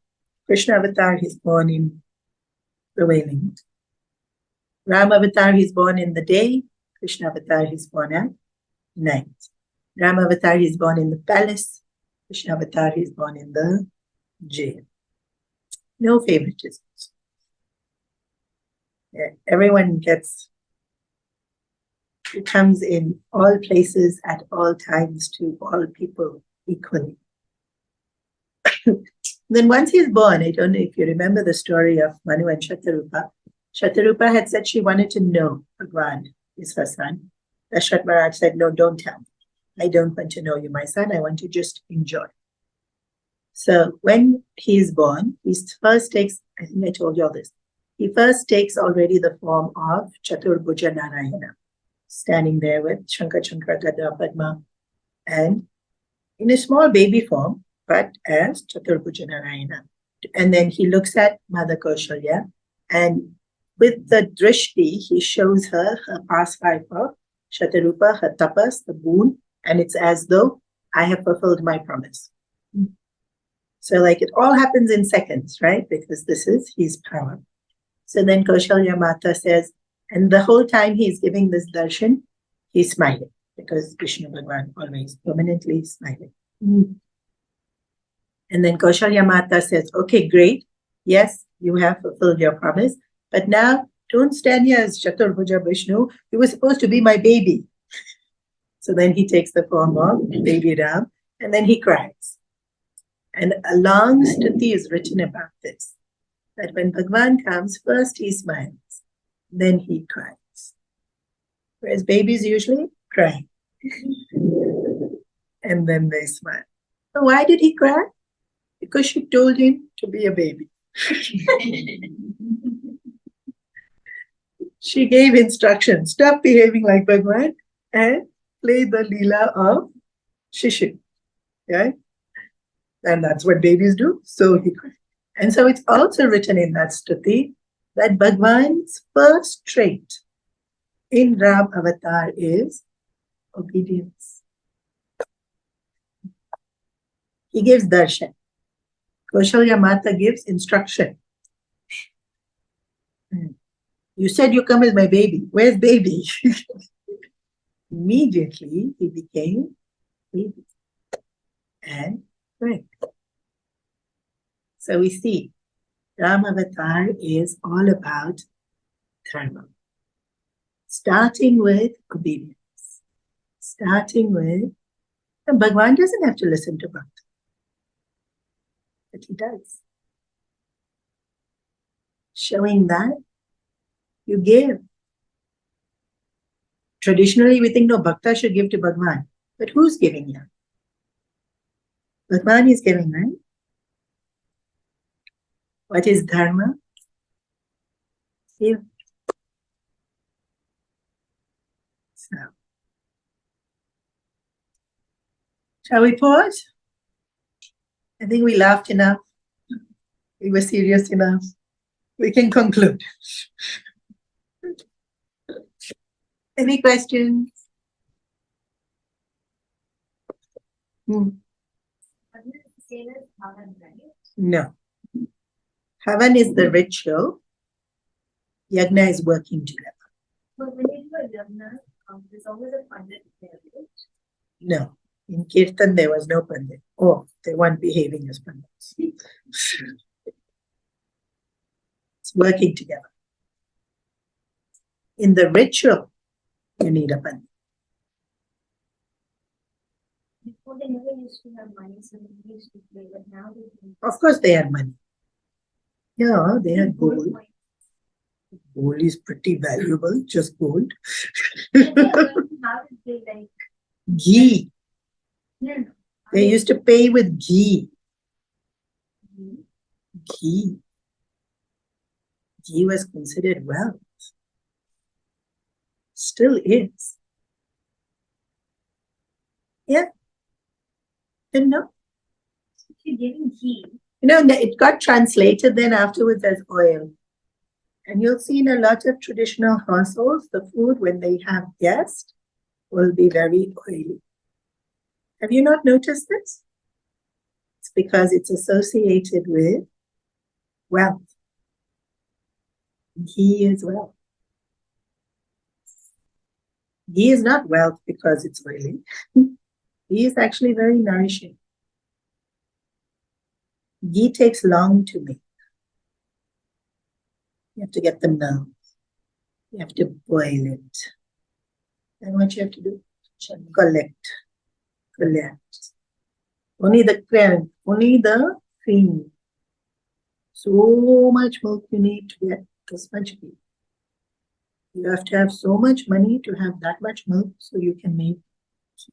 Krishna Avatar, he's born in the waning moon. Ram Avatar, he's born in the day. Krishna Avatar, he's born at night. Ram Avatar, he's born in the palace. Krishna Avatar, he's born in the jail. No favoritisms. Yeah, everyone comes in all places at all times to all people equally. Then once he's born, I don't know if you remember the story of Manu and Shatarupa. Shatarupa had said she wanted to know Bhagwan is her son. Dashrath Maharaj said, no, don't tell me. I don't want to know you, my son. I want to just enjoy. So when he is born, he first takes, I think I told you all this, he first takes already the form of Chaturbhuja Narayana, standing there with Shankar, Chankra, Gada, Padma, and in a small baby form, but as Chaturbhuja Narayana. And then he looks at Mother Kaushalya, and with the drishti, he shows her past life of Shatarupa, her tapas, the boon, and it's as though I have fulfilled my promise. So like it all happens in seconds, right? Because this is his power. So then Kaushalya Mata says, and the whole time he's giving this darshan, he's smiling, because Vishnu Bhagwan always permanently smiling. And then Kaushalya Mata says, okay, great. Yes, you have fulfilled your promise. But now don't stand here as Chaturbhuja Vishnu. You were supposed to be my baby. So then he takes the form of baby Ram, and then he cries. And a long stuti is written about this, that when Bhagwan comes, first he smiles, then he cries. Whereas babies usually cry. And then they smile. So why did he cry? Because she told him to be a baby. She gave instructions, stop behaving like Bhagwan and play the Leela of Shishir. Right? And that's what babies do. So he cried. And so it's also written in that stuti that Bhagwan's first trait in Ram Avatar is obedience. He gives darshan. Kaushalya Mata gives instruction. You said you come as my baby. Where's baby? Immediately he became baby. And right. So we see Ram Avatar is all about Dharma. Starting with obedience. Starting with, and Bhagwan doesn't have to listen to Bhakta. But he does. Showing that you give. Traditionally, we think, no, Bhakta should give to Bhagwan. But who's giving here? Bhagwan is giving, right? What is Dharma? Give. So, shall we pause? I think we laughed enough. We were serious enough. We can conclude. Any questions? Hmm. But this is the same as Bhavan, right? No. Havan is the ritual. Yajna is working together. But when you do a yajna, there's always a pandit there, right? No. In Kirtan, there was no pandit. Oh, they weren't behaving as pandits. It's working together. In the ritual, you need a pandit. Before they never used to have money, so they used to play, but now they do. Of course, they had money. Yeah, they had gold. Gold is pretty valuable, just gold. How did they like? Ghee. No. They used to pay with ghee. Ghee. Ghee was considered wealth. Still is. Yeah. Didn't know. If you're giving ghee. You know, it got translated then afterwards as oil. And you'll see in a lot of traditional households, the food, when they have guests, will be very oily. Have you not noticed this? It's because it's associated with wealth. Ghee is wealth. Ghee is not wealth because it's oily. Ghee is actually very nourishing. Ghee takes long to make. You have to get the milk. You have to boil it. And what you have to do? Collect. Only the cream. So much milk you need to get this much ghee. You have to have so much money to have that much milk so you can make ghee.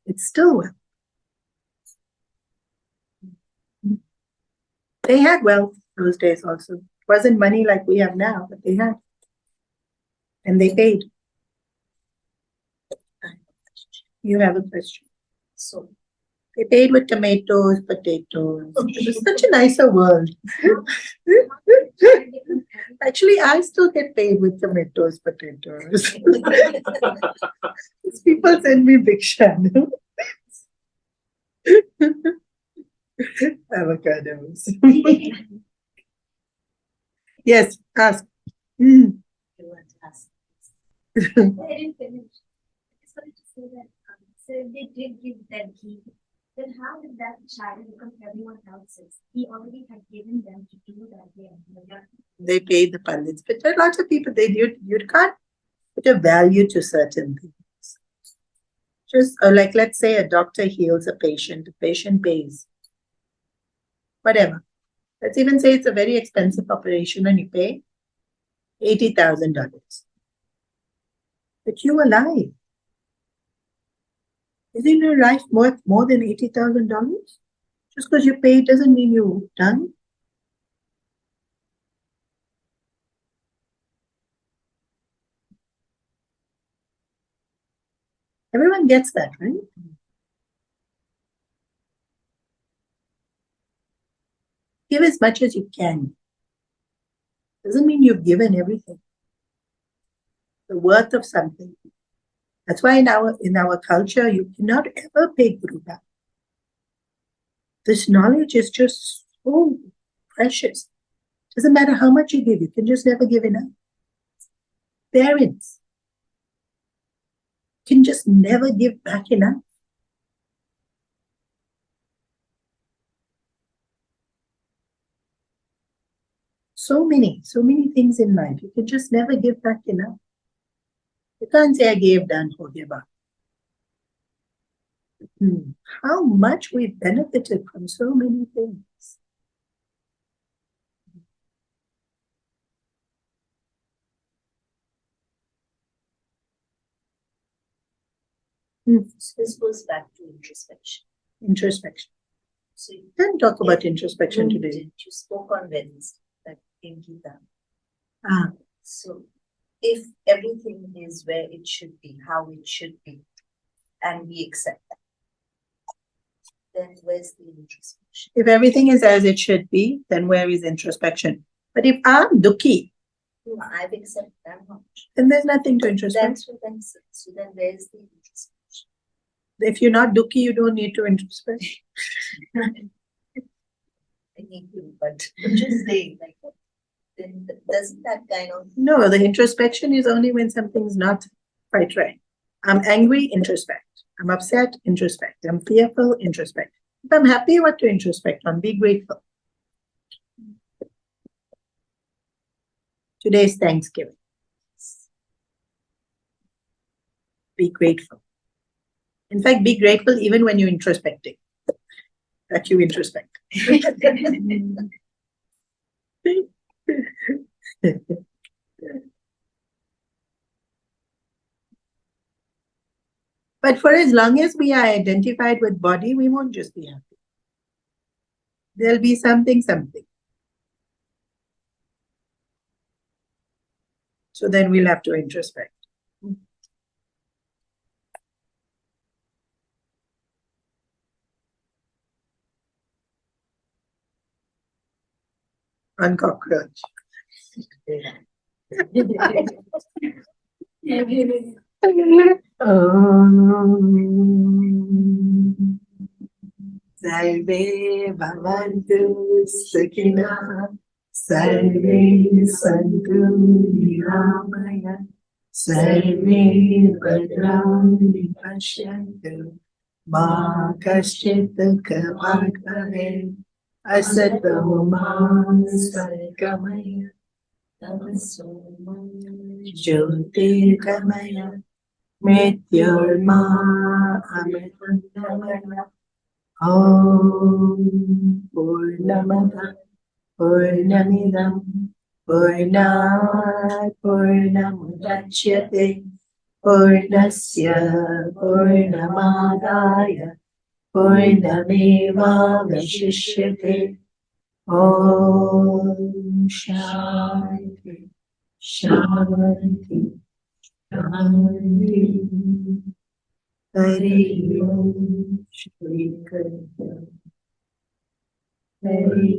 It's still wealth. They had wealth those days also. It wasn't money like we have now, but they had. And they paid. You have a question. So they paid with tomatoes, potatoes. It was such a nicer world. Actually, I still get paid with tomatoes, potatoes. People send me bhiksha. Avocados. Yes, ask. You want to ask? I didn't finish. I just wanted to say that, so if they did give that ghee, then how did that child become everyone else's? He already had given them to do that day. They paid the pandits, but there are lots of people, you can't put a value to certain things. Just like, let's say a doctor heals a patient, the patient pays. Whatever. Let's even say it's a very expensive operation and you pay $80,000. But you alive. Isn't your life worth more than $80,000? Just because you paid doesn't mean you're done. Everyone gets that, right? Give as much as you can. Doesn't mean you've given everything. The worth of something. That's why in our culture, you cannot ever pay Guru back. This knowledge is just so precious. Doesn't matter how much you give, you can just never give enough. Parents can just never give back enough. So many things in life. You can just never give back enough. You can't say I gave, done, forgive. How much we benefited from so many things. This goes back to introspection. Introspection. So you Then talk about introspection today. You spoke on Wednesday, that in Gita. Ah. So if everything is where it should be, how it should be, and we accept that, then where's the introspection? If everything is as it should be, then where is introspection? But if I'm dukkhi, I've accepted that much. then there's nothing to introspect. That's what I'm saying. So then where's the introspection? If you're not dukkhi, you don't need to introspect. I need to, but just saying, like, then doesn't that kind of No, the introspection is only when something's not quite right. I'm angry, introspect. I'm upset, introspect. I'm fearful, introspect. If I'm happy, what to introspect on? Be grateful. Today is Thanksgiving. Be grateful. In fact, be grateful even when you're introspecting, that you introspect. But for as long as we are identified with body, we won't just be happy. There'll be something. So then we'll have to introspect. On cockroach. Sarve bhavantu sukhina, sarve santu niramaya, sarve bhadrani pashyantu, ma kaschit dukkhamag bhavet, asato ma sadgamaya, tamaso ma jyotirgamaya, mrityorma amritangamaya. Om Purnamada Purnamidam Purnat Purnamudachyate Purnasya Purnamadaya Purnameva Vashishyate. Om Shanti Shanti Shanti. Hari Om Shri Krishna. Hari